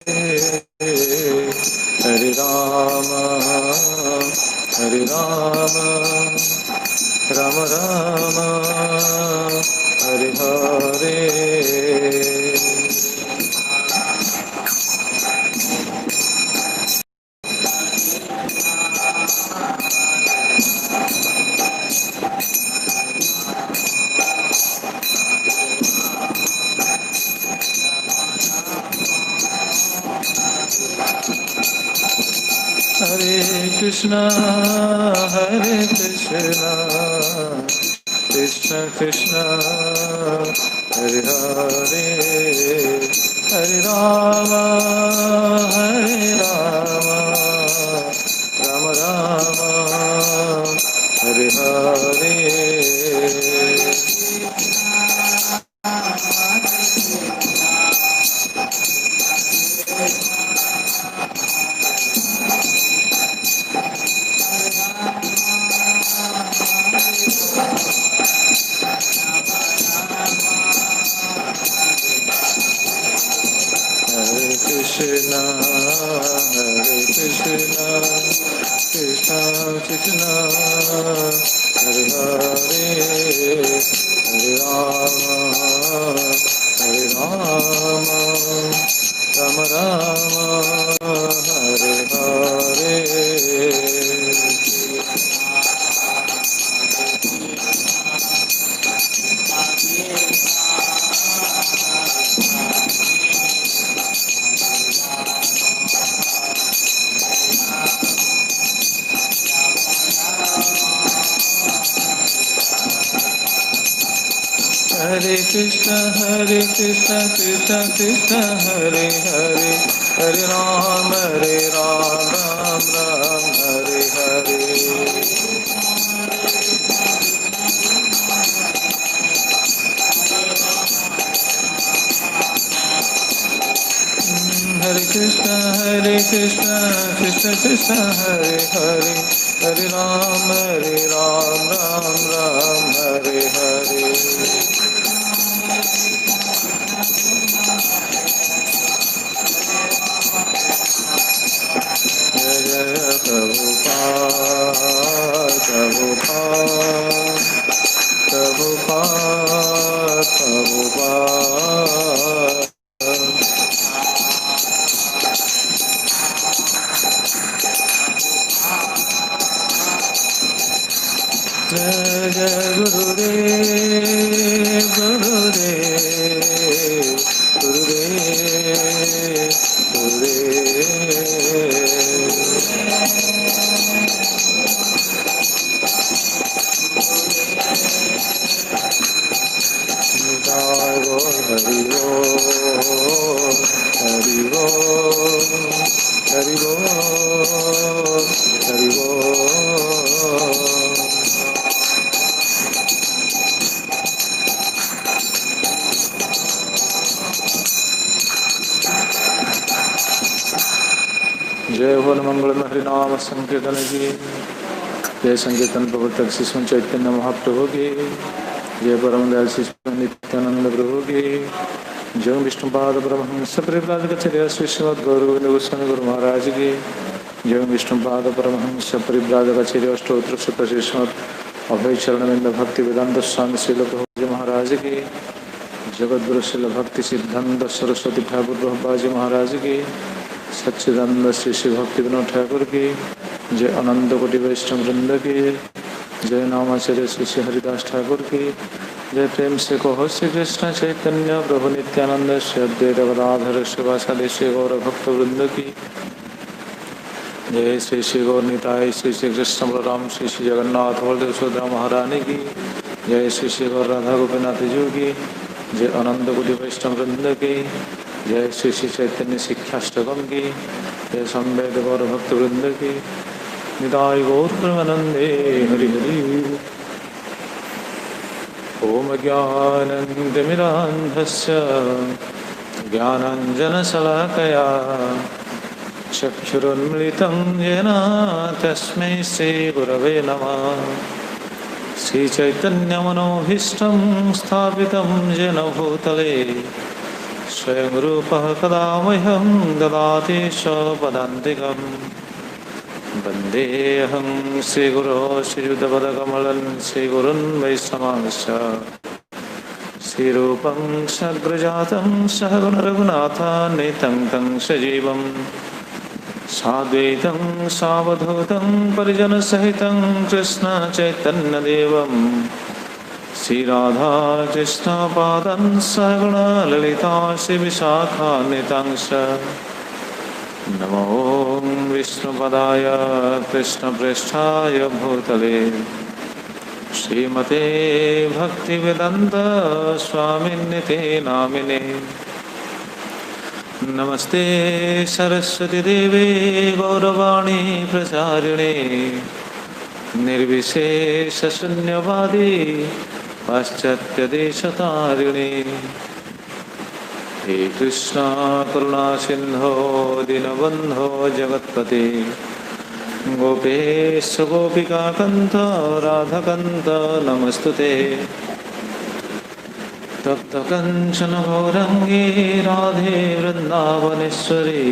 हरे Ram Ram Ram Hare Hare. Hare Krishna, Krishna Krishna, Hare Hare, Hare Rama, Rama Rama, Hare Hare. Hare Krishna, Krishna Krishna, Hare Hare, Hare Rama, Rama Rama, Hare Hare. Hare Krishna, Krishna Krishna, Hare Hare, Hare Ram, Ram Ram, Hare Hare. Hare Krishna, Krishna Krishna, Hare Hare, Hare Ram, Ram Ram, Hare Hare. Jai Jai Prabhupada, Prabhupada, Prabhupada. Jai Jai Gurudev, Gurudev, Gurudev, Jai Bol Hari Bol, Hari Bol, Hari Bol, Hari Bol. जय हो मंगल हरिनाम संकीर्तन की जय। संकीर्तन प्रवर्तक शिशु चैतन्य महाप्रभु की जय। परम दयाल शिशु नित्यानंद प्रभु की जय। विष्णुपाद परमहंस परिव्राजकाचार्य श्री श्रीमद् गौरगोविंद गोस्वामी गुरु महाराज की जय। विष्णुपाद परमहंस परिव्राजकाचार्य अष्टोत्तर शत श्री श्रीमद् अभय चरणविंद भक्ति वेदांत स्वामी श्रील प्रभुजी महाराज की। जगद्गुरु श्रील भक्ति सिद्धांत सरस्वती ठाकुर प्रभुपाद महाराज की। सच्चिदानंद श्री श्री भक्ति विनोद ठाकुर की जय। अनंत कोटि वैष्णव वृंद की जय। नामाचार्य श्री श्री हरिदास ठाकुर की जय। प्रेम से कहो श्री कृष्ण चैतन्य प्रभु नित्यानंद श्री अद्वैत गदाधर शिवासादि श्री गौर भक्त वृंद की जय। श्री श्री गौर निताय श्री श्री कृष्ण बलराम श्री श्री जगन्नाथ बलदेव सुभद्रा महारानी की जय। श्री श्री गौर राधा गोपीनाथ जी की जय। अनंत कोटि वैष्णव वृंद की जय। श्री श्री चैतन्य शिक्षाष्टकम की जय। संवेद गौर भक्त वृंद की निताय गौर प्रेमानंदे हरि हरि। ओम ज्ञानंदमिरान्धस्य ज्ञानाञ्जनशलाकया चक्षुरुन्मिलितं येन तस्मै श्रीगुरवे नमः। श्रीचैतन्यमनोभीष्टं स्थापितं येन भूतले स्वयं रूपः कदा मह्यं ददाति स्वपदान्तिकम् वन्देऽहं श्रीगुरो श्रीयुतपदकमलं श्रीगुरुन् वैष्णवांश्च श्रीरूपं सग्रजातं सहगुणरघुनाथान्वितं तं सजीवं साद्वैतं सावधूतं परिजनसहितं कृष्णचैतन्यदेवं श्रीराधाकृष्णपादं सहगुणा ललिता श्रीविशाखान्वितांश्च नमो विष्णुपदाय कृष्णप्रेष्ठाय भूतले श्रीमते भक्तिवेदान्त स्वामिन्निते नामिने नमस्ते सरस्वती देवे गौरवाणी प्रचारिणे निर्विशेषशून्यवादी पाश्चात्यदेशतारिणे हे कृष्णा करुणा सिन्धो दीनबन्धो जगत्पते गोपेश गोपिकान्त राधाकान्त नमस्तुते तप्त कंचन गौरंगी राधे वृंदावनेश्वरी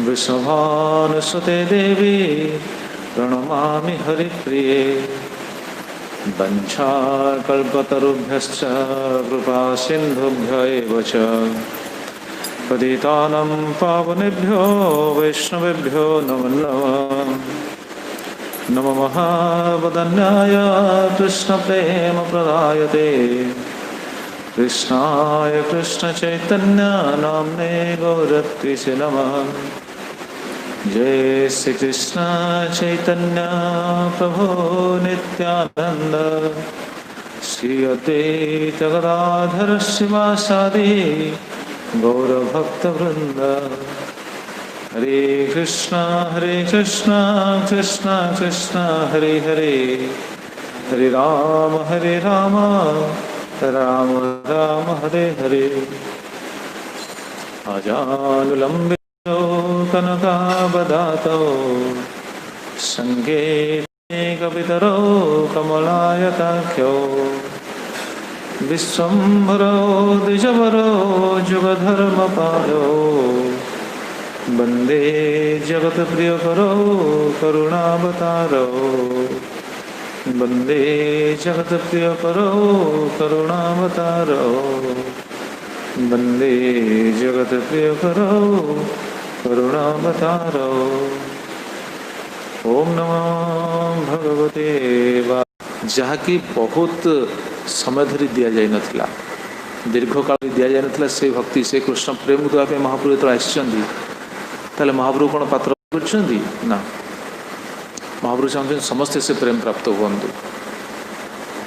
वृषभानुसुते देवी प्रणमामि हरिप्रिये वंशाकल्पतरुभ्यश्च कृपा सिन्धुभ्य एव च पतितानं पावनेभ्यो वैष्णवेभ्यो नमो नमः नमो महावदन्याय कृष्णप्रेमप्रदायते कृष्णाय कृष्णचैतन्य नाम्ने गौरत्रिसे नमः जय श्री कृष्ण चैतन्य प्रभो नित्यानंद श्री अद्वैत गदाधर शिवासादि गौरभक्तवृंद हरे कृष्णा कृष्ण कृष्ण हरे हरे हरे राम राम राम हरे हरे आजानुलंबित कनकावदातो संगे कवितरो कमलायताख्यो विश्वम्भरो द्विजवरो जुगधर्मपालो वन्दे जगत्प्रियकरो करुणावतारो वन्दे जगत्प्रियकरो करुणावतारो वन्दे जगत्प्रियकरो करुणावतारो ओम नमो भगवते जहाँकि बहुत समय धरी दि जाए नथिला दीर्घ काल दि जाए नथिला से भक्ति से कृष्ण प्रेम देवाई महाप्रभु जो आसले महाप्रभु कौन पात्र करछंदी ना महाप्रभु चाहते समस्ते से प्रेम प्राप्त हुअंतु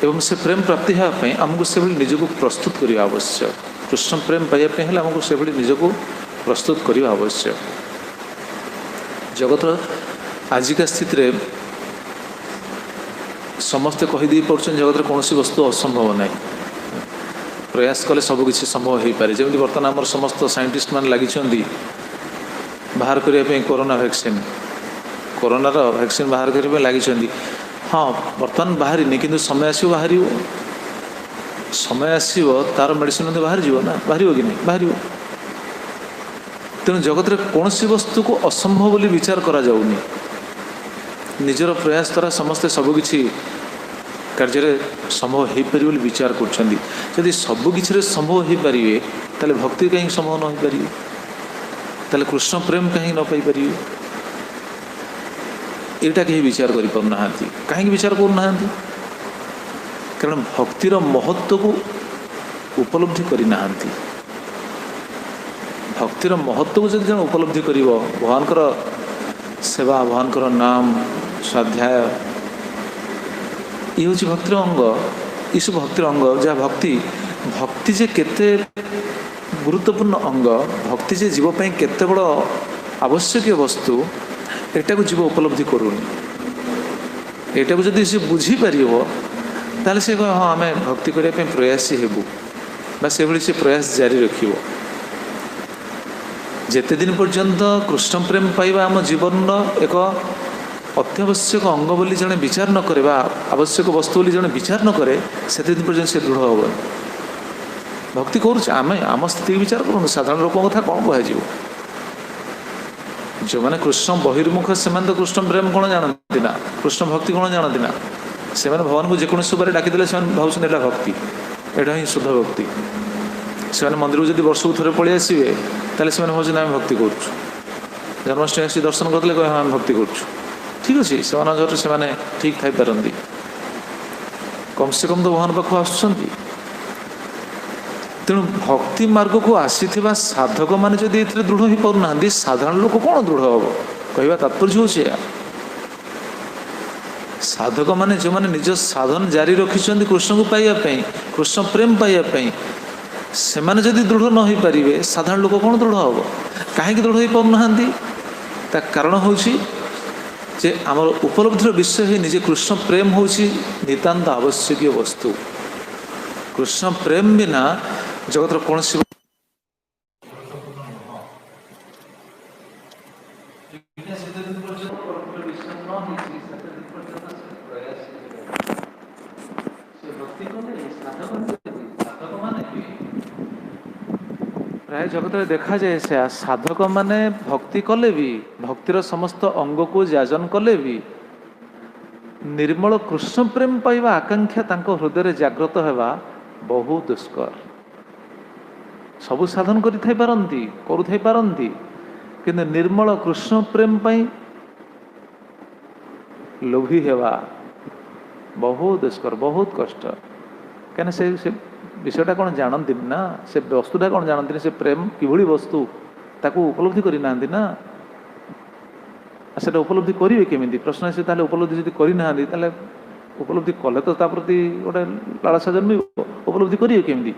एवं से प्रेम प्राप्ति होगापी आमको से निजक प्रस्तुत करने आवश्यक कृष्ण प्रेम पाइबापी आमको से निजक प्रस्तुत करने आवश्यक जगत आजिका स्थित रे समस्ते कहीदे पड़े जगत कौन वस्तु असंभव ना प्रयास कले सबकि संभव हो पारे जमी बर्तमान आम समस्त साइंटिस्ट मान लगी बाहर करने कोरोना वैक्सीन कोरोनार वैक्सीन बाहर करने लगी हाँ बर्तमान बाहरी किंतु समय आसो बाहर समय आसो तार मेडिसिन बाहर ना बाहर कि नहीं बाहर तेणु जगत रे कौन वस्तु को असंभव बोली विचार करा जाउनी निजर प्रयास द्वारा समस्ते सबकि कार्य संभव हो पारे बोली विचार कर सबकि संभव हो पारे ताले भक्ति कहीं संभव न हो पारे ताले कृष्ण प्रेम कहीं न पाई पारे एटा कहीं विचार करि पारुनाहांती कहीं विचार करूना कारण भक्तिर महत्व को उपलब्धि करना भक्तिर महत्व को जब जन उपलब्धि कर भगवान सेवा भगवान नाम स्वाध्याय ये हूँ भक्तिर अंग ये सब भक्तिर अंग जहाँ भक्ति भक्ति जे केते गुरुत्वपूर्ण अंग भक्ति जे जीव पे केते बड़ आवश्यक वस्तु एटा को जीव उपलब्धि करूनी एटा को जदि से बुझी पारिबो ताले से हाँ आम भक्ति करने प्रयासी हेबू बा से भली से प्रयास जारी रखिबो जेते दिन पर्यंत कृष्ण प्रेम पाइबा आम जीवन एक अत्यावश्यक अंग बोली जड़े विचार न करे आवश्यक वस्तु बोली जड़े विचार न करे से दिन पर्यंत से दृढ़ हम भक्ति करुचे आम आम स्थिति विचार करूँ साधारण लोक कथा कौन कह जो मैंने कृष्ण बहिर्मुख से तो कृष्ण प्रेम कौन जानती ना कृष्ण भक्ति कौन जानती ना से भगवान को जेको सुबार डाकिदे से भावुँ एटा भक्ति एटा ही शुद्ध भक्ति से मंदिर को जब वर्ष को थे पलि आसवे तेल से भावुँ आम भक्ति करुँ जन्माष्टमी आसी दर्शन करते कह आम भक्ति करुँ ठीक अच्छे से ठीक थी पारती कम से कम तो भगवान पाख आसुँच तेणु भक्ति मार्ग को आसी साधक मैंने जब ये दृढ़ हो पाना साधारण लोक कौन दृढ़ हम कह तात्पर्य हो साधक मैंने जो मैंने निज साधन जारी रखिंट कृष्ण को पाइबापी कृष्ण प्रेम पाइबापी से मैंने जब दृढ़ न हो पारे साधारण लोक कौन दृढ़ हम कहीं दृढ़ हो पाना कारण हूँ जे आमर उपलब्धिर विषय है निजे कृष्ण प्रेम हूँ नितांत आवश्यक वस्तु कृष्ण प्रेम बिना जगतर कौन सी प्राय जगत देखा जाए से साधक माने भक्ति कले भी भक्तिर समस्त अंग को जाजन कले भी निर्मल कृष्ण प्रेम पाइबा आकांक्षा तांको हृदय जागृत होगा बहुत दुष्कर सबु साधन करती किंतु निर्मल कृष्ण प्रेम पाई लोभी हेवा बहुत दुष्कर बहुत कष्ट क्या से विषयटा कौन जानती ना से वस्तुटा कौन जानती से प्रेम किभली वस्तु ताकू उपलब्धि करना ना से उपलब्धि करेंगे केमी प्रश्न से उपलब्धि जब करना उपलब्धि कले तो प्रति गोटे लालसा जन्म उपलब्धि करेंगे केमी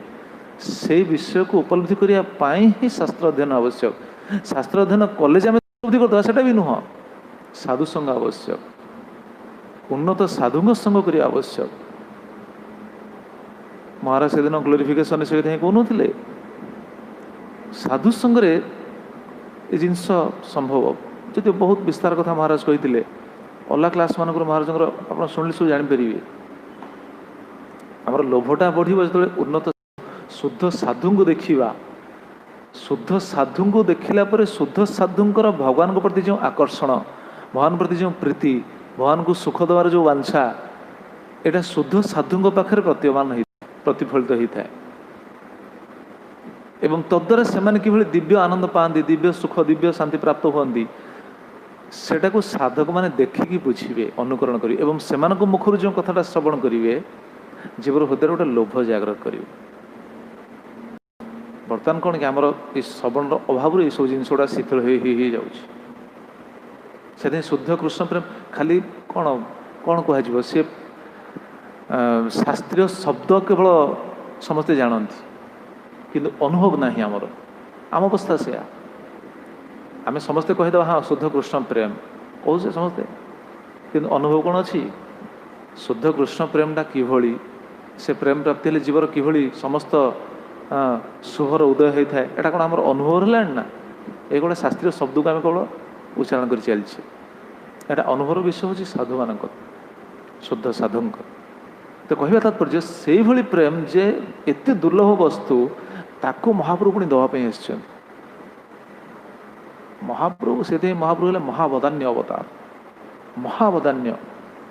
से विषय को उपलब्धि करने ही शास्त्र अध्ययन आवश्यक शास्त्र अध्ययन कले उपलब्धि करदे से भी नुह साधु संग आवश्यक उन्नत साधु संग करने आवश्यक महाराज से दिन ग्लोरिफिकेशन से कहते साधु संगे ये जिनस संभव जो बहुत विस्तार कथा महाराज कही अल्लाह क्लास मान महाराज आप शुणिले सब जापर आम लोभटा बढ़ जो उन्नत शुद्ध साधु को देखा शुद्ध साधु को देखला शुद्ध साधुंर भगवान के प्रति जो आकर्षण भगवान प्रति जो प्रीति भगवान को सुख देवार जो वांछा यहाँ शुद्ध साधु पाखे प्रतीयमान प्रतिफलित होता है एवं तद्वारा से दिव्य आनंद पाती दिव्य सुख दिव्य शांति प्राप्त होती सेटा को साधक मैंने देखिकी बुझे अनुकरण करेंगे एवं से मुखर जो कथाटा श्रवण करेंगे जीवर हृदय गोटे लोभ जागृत करेंगे बर्तमान कौन कि आमर श्रवण अभाव ये सब जिन शिथिल हो जाए शुद्ध कृष्ण प्रेम खाली कौन कौन कह सी शास्त्रीय शब्द केवल समस्ते जानती किंतु अनुभव नहीं आम अवस्था से आम समस्ते कहीदे हाँ शुद्ध कृष्ण प्रेम कहे समस्ते किंतु अनुभव कौन अच्छी शुद्ध कृष्ण प्रेमटा किभली से प्रेम प्राप्ति हेले जीवर किभली समस्त शुभर उदय होता है यहाँ कौन आम अनुभव है ना ये गोटे शास्त्रीय शब्द को आम केवल उच्चारण कर चलছে এটা अनुभव विषय हूँ साधु मान शुद्ध साधु तो कहवा तात्पर्य से भली प्रेम जे एते दुर्लभ वस्तु ताको महाप्रभु पुणी दवाई आस महाप्रभु से महाप्रभु है महावदान्य अवतार महावदान्य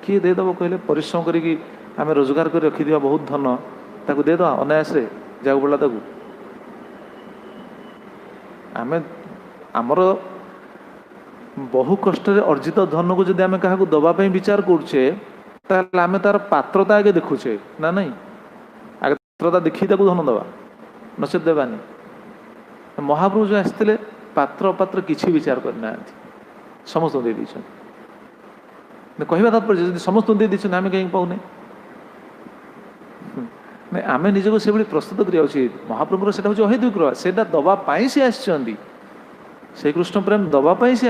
किए देदेव कहले परिश्रम करी आम रोजगार कर रखी दिया बहुत धन ताको देद अनायास जाग पड़ा ताको आम आमर बहु कष्ट अर्जित धन को जब आम क्या दवाई विचार करुचे आम तार पात्रता आगे देखुचे ना नहीं आगे पात्रता देखी धन दवा नचेत देवानी महाप्रभु जो आसते पात्र अपात्र किसी विचार करना समस्त दे दी कहवा तात्पर्य समस्त दे दी आम कहीं पाने आम निजक से प्रस्तुत करा उचित महाप्रभुर से हूँ अहेतुक कृपा से दवाई सी आसी कृष्ण प्रेम दवाई सी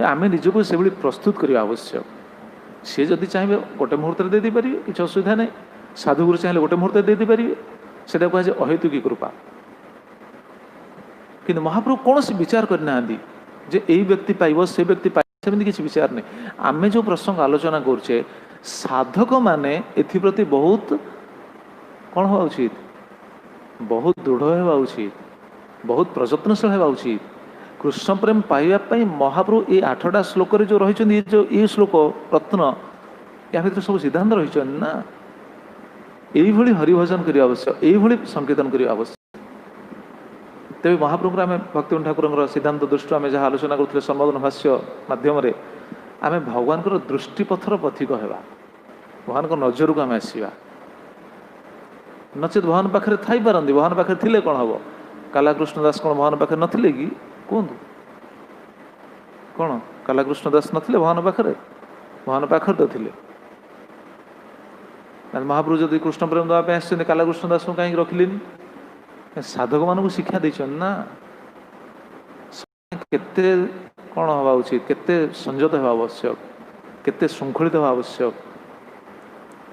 आम निजक से प्रस्तुत करने आवश्यक सी जदि चाहिए गोटे मुहूर्त दे पारे किसी असुविधा नहीं साधुगुरु चाहिए गोटे मुहूर्त दे पारे से कहुए अहेतुकी कृपा कि महाप्रभु कौन सी विचार करना जे यही व्यक्ति पाइब से व्यक्ति पाइबा किसी विचार नहीं आम जो प्रसंग आलोचना करुचे साधक माने एप्रति बहुत कौन हुआ उचित बहुत दृढ़ होगा उचित, बहुत प्रयत्नशील होगा उचित। कृष्ण प्रेम पाइबा महाप्रभु ये 8टा श्लोक जो रही जो ये श्लोक रत्न या भर सब सिद्धांत रही ना, यही हरिभजन करने आवश्यक, यही संकीर्तन करने आवश्यक। तेज महाप्रभु आम भक्ति ठाकुर सिद्धांत दृष्टि आम जहाँ आलोचना करुले संबोधन भाष्य मध्यम आम भगवान दृष्टिपथर पथिक होगा, भगवान नजर को आम आसवा, नचेत भगवान पाखे थी पारती, भगवान पाखे थे कौन हम, कालाकृष्ण दास कौन भगवान पाखे नथिले कि कहतु कौन, कालाकृष्ण दास नथिले भगवान पाखे, भगवान पाखे तो थे। महाप्रभु जब कृष्ण प्रेम देवाई आसते कालाकृष्ण दास को कहीं रखिले, साधक मान शिक्षा देते ना केते कौन हवा उचित, केते संयत हवा आवश्यक, केते श्रृंखलित हवा आवश्यक।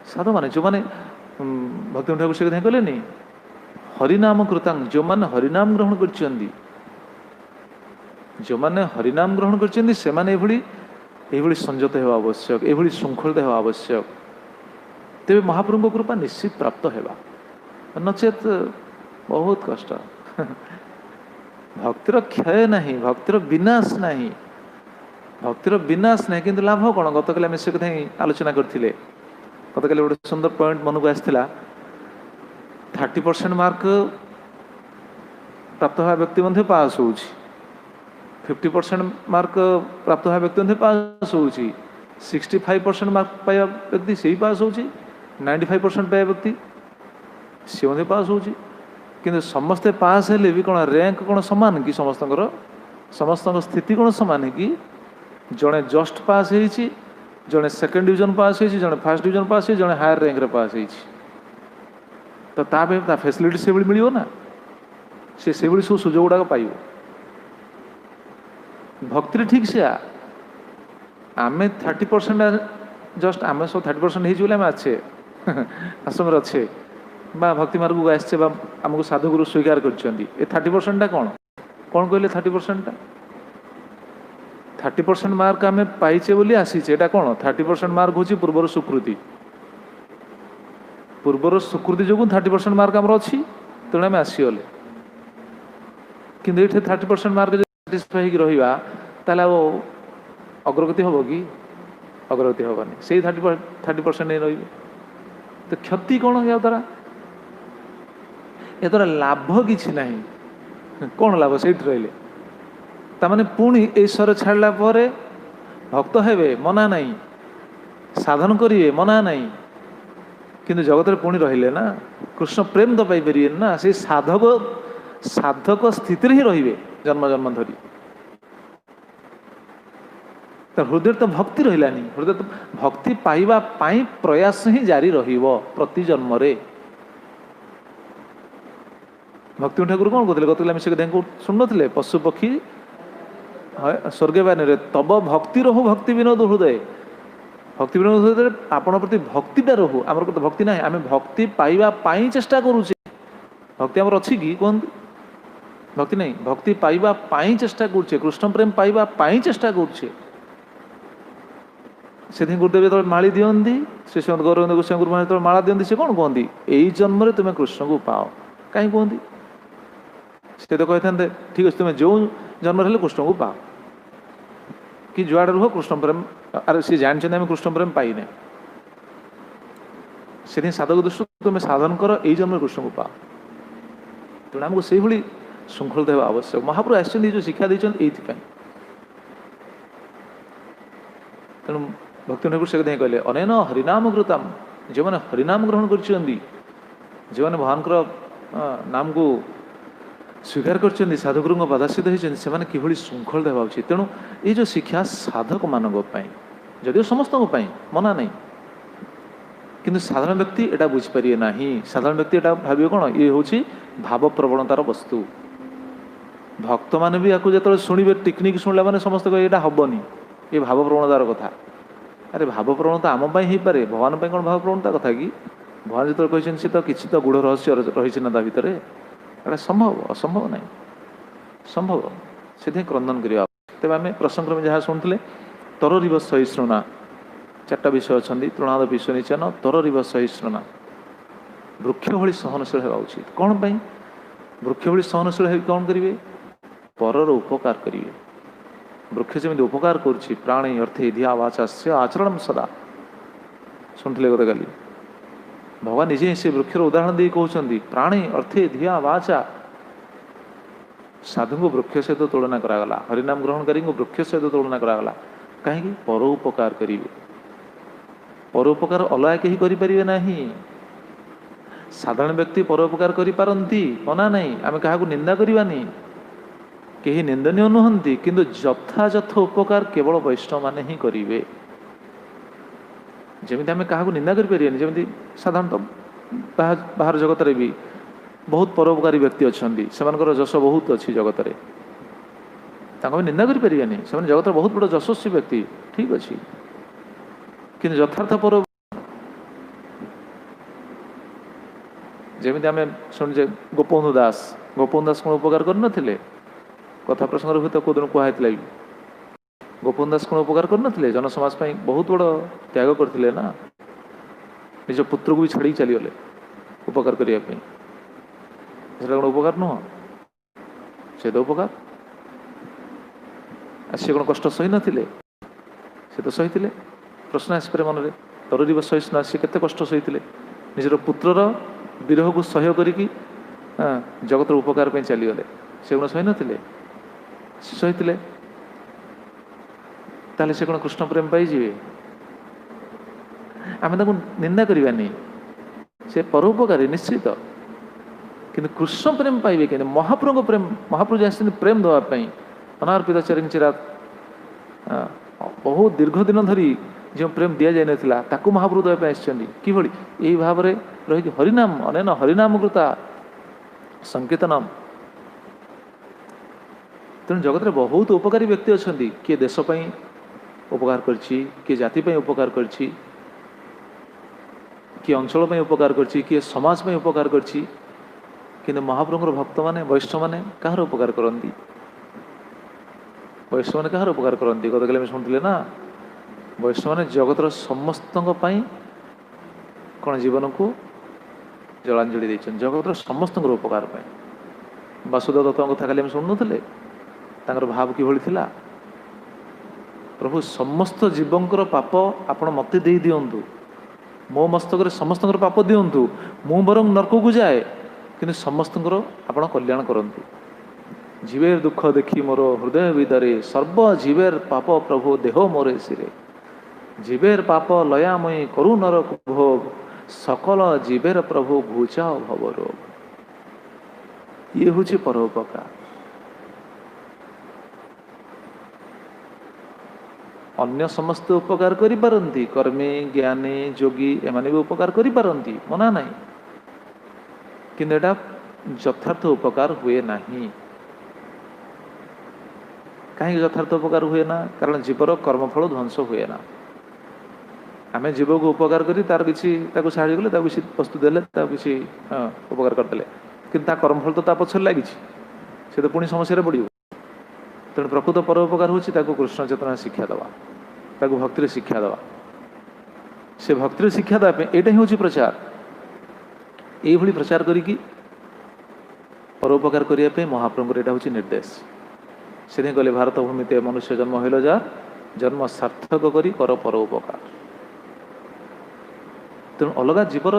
साधु माने जो माने भक्ति ठाकुर से कथा कहले हरिनाम कृतांग, जो माने हरिनाम ग्रहण करछन्ती, जो माने हरिनाम ग्रहण करछन्ती से माने एभली संयत हवा आवश्यक, एभली श्रृंखलित हवा आवश्यक। तेरे महाप्रभु कृपा निश्चित प्राप्त हेबा, नचेत बहुत कष्ट। भक्तिर क्षय नहीं, भक्तिर विनाश नहीं, भक्तिर विनाश नहीं किंतु लाभ कौन। गतकाली आम से कथा आलोचना करते, गतकाली गोटे सुंदर पॉइंट मन को आसाला, 30% मार्क प्राप्त हुआ व्यक्ति मध्य पास हो, 50% मार्क प्राप्त हुआ व्यक्ति मध्य पास हो, 65% मार्क पाइबा व्यक्ति से ही पास हो, 95% पाइबा व्यक्ति सी मध्य पास हो। किंतु समस्ते पास हेले भी कौन रैंक कौन समान कि, समस्त स्थिति कौन समान है कि जड़े जस्ट पास होती, जड़े सेकेंड डिवीजन पास होती, जड़े फर्स्ट डिवीजन पास होती, जड़े हायर रैंक रे पास होती, तो ता फैसिलिटी से मिल ना, से सब सुजोग गुड़ाक पाइब। भक्ति ठीक से आम 30% जस्ट आम सब 30% होम अच्छे आश्रम अच्छे बा भक्ति मार्ग को आसचे आमको साधुगुरु स्वीकार कर 30% कौन कौन कहले 30% 30% मार्क आम पाइचे बोली आसीचे, एटा कौन 30% मार्क हूँ पूर्वर सुकृति, पूर्वर सुकृति जो 30% मार्क आमर अच्छी तेणु आम आसीगले। किंतु ये 30% मार्क जो साटिस्फाई रहा ताले अग्रगति हम कि अग्रगति हेनी, से 30% नहीं रही तो क्षति कौन या द्वारा, या द्वारा लाभ किसी ना, कौन लाभ से रही ताने पुणी ईश्वर छाड़ा भक्त हेबे मना नहीं, साधन करेंगे मना नहीं, किंतु जगत पुणी रहिले ना कृष्ण प्रेम तो पाई पारे ना, से साधक स्थिति ही रे जन्म जन्म धरी। तो हृदय तो भक्ति रहिलानी, हृदय तो भक्ति पाइबा पाई प्रयास ही जारी रहिबो प्रति जन्म रे। भक्ति ठाकुर कौन कहते गतकाल से शुणु थे, पशु पक्षी स्वर्गे बानी तब भक्ति रहू भक्ति विनोद हृदय, भक्ति विनोद हृदय आपण प्रति भक्तिटा रहू। आमर तो भक्ति ना, आम भक्ति पाइबा पाई चेष्टा करुचे, भक्ति आमर अच्छी कि कहते भक्ति नहीं, भक्ति पाइबा पाई चेष्टा करुचे, कृष्ण प्रेम पाइबा पाई चेष्टा करुचे। से गुरुदेव जो माली दियंती, श्री श्रीमद गौरवंद गोस्वामी गुरु महाराज जो माला दियंती, से कौन कहती यही जन्म रे तुम्हें कृष्ण को पाओ, कहीं कहती से तो कहते थे ठीक अच्छे तुम्हें जो जन्म हेल्ले कृष्ण को पाओ कि जुआड़े रुह कृष्ण प्रेम, अरे सी जानते आम कृष्ण प्रेम पाइने, से साधक दृष्टि तुम्हें साधन कर यही जन्म कृष्ण को पाओ। तेणु आमको से भाई श्रृंखलित होगा आवश्यक। महाप्रभु आसछन्ति जो शिक्षा देते ये, तेणु भक्ति ठाकुर से कहले अनेन हरिनाम कृतम, जो मैंने हरिनाम ग्रहण कर जो मैंने भगवान नाम को स्वीकार कर साधुगुरु पदाश्रित होती से कि श्रृंखलित होगा उचित। तेणु ये जो शिक्षा साधक मानों जदिव समस्त मना नहीं, किंतु साधारण व्यक्ति एटा बुझीपारे ना, साधारण व्यक्ति एटा भाव कौन ये हूँ भाव प्रवणतार वस्तु। भक्त मैंने भी आपको जो शुणे टेक्निक शुणला मैंने समस्त कहे हेनी, ये भाव प्रवणतार कथा। अरे भाव प्रवणता आम ही पारे, भगवान कौन भाव प्रवणता कथा कि भगवान जो कहते सी तो किसी तो गूढ़ रहस्य रही ना भितर, एटा संभव असंभव नहीं, संभव से क्रंदन करवा। तेज आम प्रसंग में जहाँ शुणुले तररिव सहिष्णुना, 4टा विषय अच्छा तृणाद विश्व निचन तररिव सहिष्णुना, वृक्ष भली सहनशील होगा उचित। कौन पाई वृक्ष भଳି सहनशील हो कौन करेंगे परर उपकार करेंगे वृक्ष जमी उपकार करुच्ची प्राणी अर्थे धिया वाचा से आचरण सदा शुणुले गत काली भगवान निजे से वृक्षर उदाहरण दे कहते प्राणी अर्थे धिया वाचा साधु को वृक्ष सहित तुलना करागला हरिनाम ग्रहणकारी को वृक्ष सहित तुलना करागला कहीं परोपकार करेंगे परोपकार अलग कहीं करें ना साधारण व्यक्ति परोपकार करिपारंती मना नहीं आम क्या निंदा करवानी कहीं निंदनीय नुहंती किंतु यथायथ उपकार केवल वैष्णव माने ही करेंगे जमी आम क्या निंदा करें जमी साधारणतः बाहर जगत रे भी बहुत परोपकारी व्यक्ति अच्छा से जश बहुत अच्छी जगत में निंदा करें से जगत बहुत बड़ यशस्वी व्यक्ति ठीक अच्छे कि यथार्थ पर जमी आम शुणुचे गोपबंधु दास कौन उपकार करते कथा प्रसंग हुए तो कौन कहला गोपबंधु दास कौन उपकार करते जनसमाज बहुत बड़ त्याग करते ना निज पुत्र को भी छाड़ी चलीगले उपकार करने कौन उपकार नुह से तो उपकार सी कौन कष्ट सही नथिले से तो सही प्रश्न आसपे मन में तरीब सहिष्णु सी केते कष्ट सही निजर पुत्रर विरह को सह्य करिकी जगतर उपकार पे चलीगले से कौन सही नथिले सही ताले से कौन कृष्ण प्रेम पाइबे आम निंदा करवानी से परोपकारी निश्चित किंतु कृष्ण प्रेम पाइबे कि महाप्रभु को प्रेम महाप्रभु जैसे प्रेम देवाई अनार्पित चरण चिरा बहुत दीर्घ दिन धरी जो प्रेम दि जाए ना महाप्रभु देवाई कि यही भाव में रही हरिनाम अनेन हरिनाम कृता संकीर्तनम तेणु जगत में बहुत उपकारी व्यक्ति अच्छा किए देशपाई उपकार किए जाति उपकार किए अंचल उपकार किए समाज में उपकार किंतु महाप्रभुर भक्त माने वैष्णव मैंने कहार उपकार करती वैष्णव मैंने कहार उपकार करती गत काली शुणुले ना वैष्णव मैंने जगतर समस्त कौन जीवन को जलांजलि देते जगतर समस्त उपकार पाई वासुदेव दत्त कथा खाली शुणुले भाव कि प्रभु समस्त जीवंकर पाप आपण मत दे दिंतु मो मस्तक समस्त पाप दिंतु मु बरं नरक को जाए कि समस्त आपण कल्याण करंतु जीवेर दुख देखी मोर हृदय विदरे सर्व जीवेर पाप प्रभु देह मोरे सिरे जीवेर पाप लयामयी करु नरक भोग सकल जीवेर प्रभु घुचाओ भव रोग ये हूँ परोपकार अन्य समस्त उपकार करि पारंती कर्मी ज्ञानी योगी एमाने भी उपकार करि पारंती मना नहीं किंतु एटा यथार्थ उपकार हुए नहीं कहीं यथार्थ उपकार हुए ना कारण जीवर कर्मफल ध्वंस हुए ना आम जीव को उपकार करी तार किसी छाड़ी गले किसी वस्तु देले किसी उपकार करदे कि कर्मफल तो पछर लगी से तो पुणी समस्या पड़ो तेणु प्रकृत परोपकार हूँ कृष्ण चेतना शिक्षा दवा भक्ति शिक्षा दवा से भक्ति शिक्षा देवाई यहाँ हूँ प्रचार ये प्रचार करी परोपकार करने महाप्रभुर यहाँ हूँ निर्देश से कहले भारत भूमि ते मनुष्य जन्म होल जा जन्म सार्थक करी कर परोपकार तेणु अलग जीवर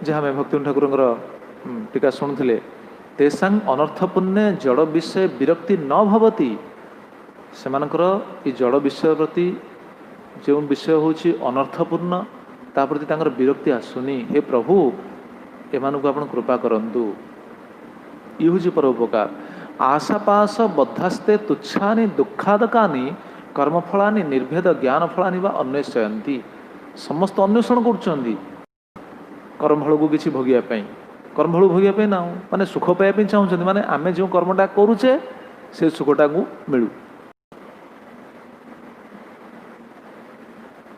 जहाँ आम भक्ति ठाकुर टीका शुणुले तेसांग अनर्थपुण्य जड़ विषय विरक्ति न भवती से जड़ विषय प्रति जो विषय हूँ अनर्थपूर्ण ता प्रति विरक्ति आसुनी हे प्रभु एमान को आपण कृपा करंतु ये हूँ परोपकार आशापाश बद्धास्ते तुच्छानि दुखादकानि कर्मफलानि निर्भेद ज्ञान फलानि वा अन्वेषयन्ति समस्त अन्वेषण कर कर्मफल को किसी भोगियापी कर्मफल भोगियापी ना माने सुख पाइबा चाहते माने आम जो कर्मटा करुचे से सुखटा को मिलू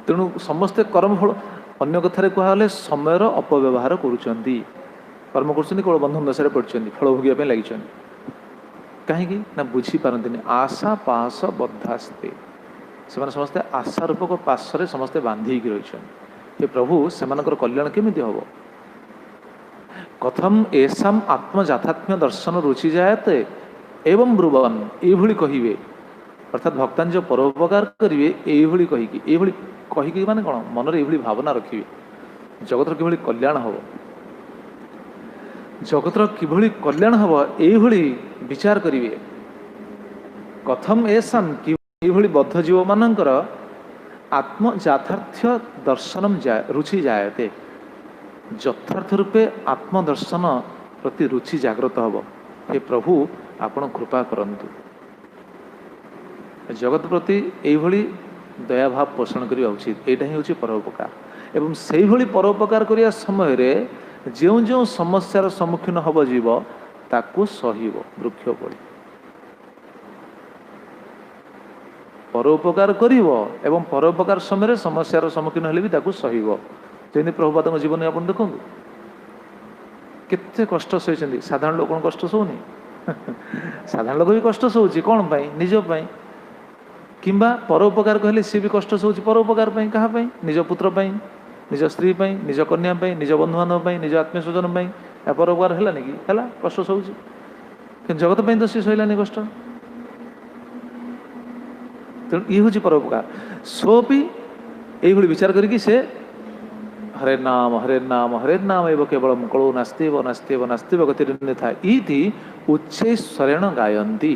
तेणु समस्ते कर्मफल अन्य कथार कहले समय अपव्यवहार करुँच कर्म कर बंधन दशा पड़ते फल भोगियापी लगी कहीं ना बुझीपारती आशा पाश बद्धास्ते से समस्ते आशा रूपक पार्श्व समस्ते बांधिक रही हे प्रभु से कल्याण केमी हम कथम एसाम आत्मजाथात्म्य दर्शन रुचि जायते एवं ब्रुवन ये कहिए अर्थात भक्तान जो परोपकार करेंगे ये कहीकि माने कौन मन ये भावना रखिए जगतर कि कल्याण हम जगतर कि कल्याण हम ये विचार करेंगे कथम एसाम कि बद्ध जीव मानकर आत्मजाथार्थ्य दर्शनम रुचि जायते यथार्थ रूपे आत्मदर्शन प्रति रुचि जागृत हम हे प्रभु आपण कृपा करंतु जगत प्रति यही दया भाव पोषण करने उचित यहाँ ही हूँ परोपकार एवं से परोपकार करने समय जो जो समस्यार सम्मुखीन हम जीव ताकू सहब वृक्ष पड़ी परोपकार करिवो एवं परोपकार समय समस्यार सम्मुखीन हेले भी ताकू सहब जमी प्रभुपाद जीवन आप देखो केते कष्ट सही साधारण लोक कष्ट सोनी साधारण लोक भी कष्ट सोची कौन पाई निज पाई किंबा परोपकार कहले सी भी कष्ट सोची परोपकार पाई कहा पाई निज पुत्र पाई निज स्त्री पाई निज कन्या पाई निज बंधु बांधव पाई निज आत्मीय स्वजन पाई परोपकार है कि है कष्ट सोची जगत पाई तो सी सहलानी कष्ट तेणु ये हूँ परोपकार सो भी ये विचार करके से हरे नाम एवं केवल कलो नास्तेव नास्तेव नास्तेव गतिरन्यथा इति उच्च स्वरेण गायन्ति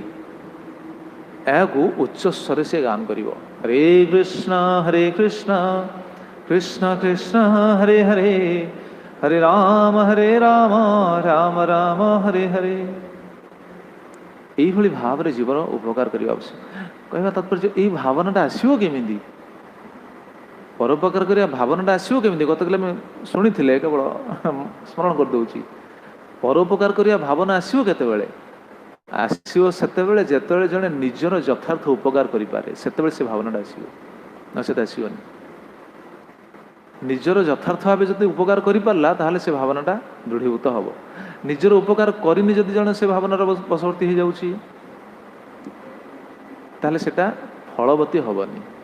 को उच्च स्वर से गान करिवो हरे कृष्ण कृष्ण कृष्ण हरे हरे हरे राम राम राम हरे हरे यही भाव रे जीवन उपकार करने आवश्यक कहवा तात्पर्य ये भावनाटा आसो केमी परोपकार करिया भावनाटा आसो केमी गत काले शुणी केवल स्मरण करदे परोपकार करिया भावना आसो केतेबेले आसो सेतेबेले जेतेबेले जने निजर यथार्थ उपकार करिपारे सेतेबेले से भावनाटा आसो नचेत आसोनी निजर यथार्थ भाव जब उपकार करिपारला ताहले से भावनाटा दृढ़ीभूत हम निजर उपकार करनी जदि जने से भावनार बशवर्ती हो जाउची ताहले सेटा फलवती हबनी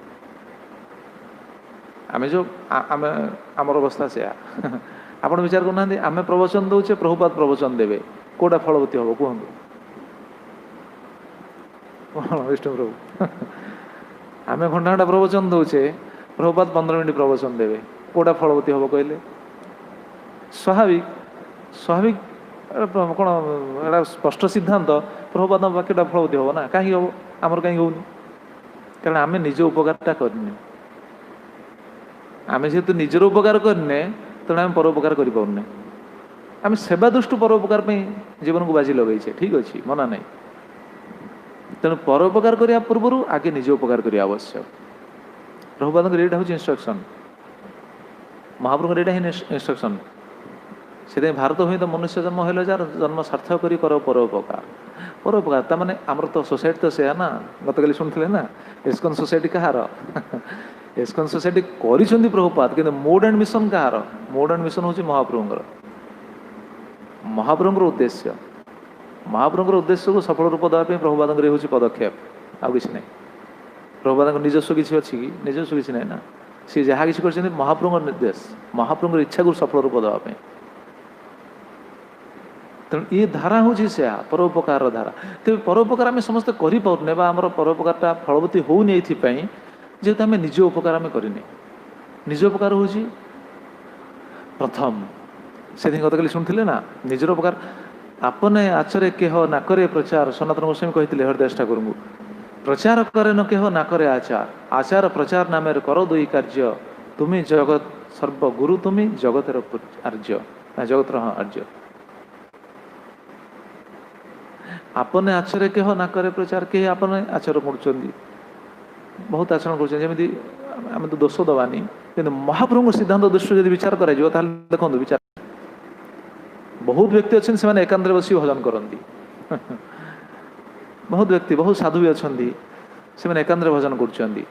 आमे जो आमे आमर अवस्था से आपण विचार करना आमे प्रवचन दौचे प्रभुपाद प्रवचन देवे कोटा फलवती हम कहतु विष्णु प्रभु आमे घंटा प्रवचन दौचे प्रभुपाद 15 मिनट प्रवचन देवे कोटा फलवती हम कहले स्वाभाविक स्वाभाविक कौन एटा स्पष्ट सिद्धांत प्रभुपाद बाक्यटा फलवती हम ना कहीं हम आमर कहीं होनी कारण आमे निज उपकारटा करने आमे जेहेतु निजर उपकार करने तेणु आम परोपकार करें आम सेवा दृष्टि परोपकार जीवन को बाजी लगे ठीक अच्छे मना नहीं तेणु परोपकार करने पूर्व आगे निज उपकार करने आवश्यक प्रभुपाद यहाँ हूँ इंस्ट्रक्शन महाप्रभु यहाँ ही इंस्ट्रक्शन से भारत हुई तो मनुष्य जन्म है जार जन्म सार्थक कर परोपकार परोपकार ताने आमर तो सोसाइटी तो से ना गत काली शुणुले ना इस्कन सोसाइटी कहार इस्कन सोसाइटी करिसेंती प्रभुपाद कि mode and mission Kahar mode and mission हूँ महाप्रभुंर उद्देश्य को सफल रूप देवाई प्रभुपाद हूँ पदक्षेप आ कि ना प्रभुपाद निजस्व किसी अच्छी कि निजस्व किसी ना ना सी जहाँ किसी कर महाप्रभुंर निर्देश महाप्रभुंर इच्छा को सफल रूप देवाई तेणु ये धारा हूँ से परोपकार धारा तेज परोपकार आम समस्त करें आम परोपकारटा फलवती होनी जेहेतु आम निज उपकार आम करने निज उपकार हूँ प्रथम से गत काली शुणुले ना निजर उपकार आपने आचरे केह नाकरे प्रचार सनातन गोस्वामी कहते हरदास ठाकुर को प्रचार करे न केह नाकरे आचार आचार प्रचार नाम कर दुई कार्य तुम्हें जगत सर्वगुरु तुम्हें जगतर आर्य जगतर आर्य आपने आचरे केह नाकरे प्रचार कहीं आपने आचर कर बहुत आचरण करमी आम तो दोष दबानी कि महाप्रभु सिद्धांत दृष्टि यदि विचार कर देखो विचार बहुत व्यक्ति अच्छे से एकांत बस भजन करती बहुत व्यक्ति बहुत साधु भी अच्छा से एकांत भजन कर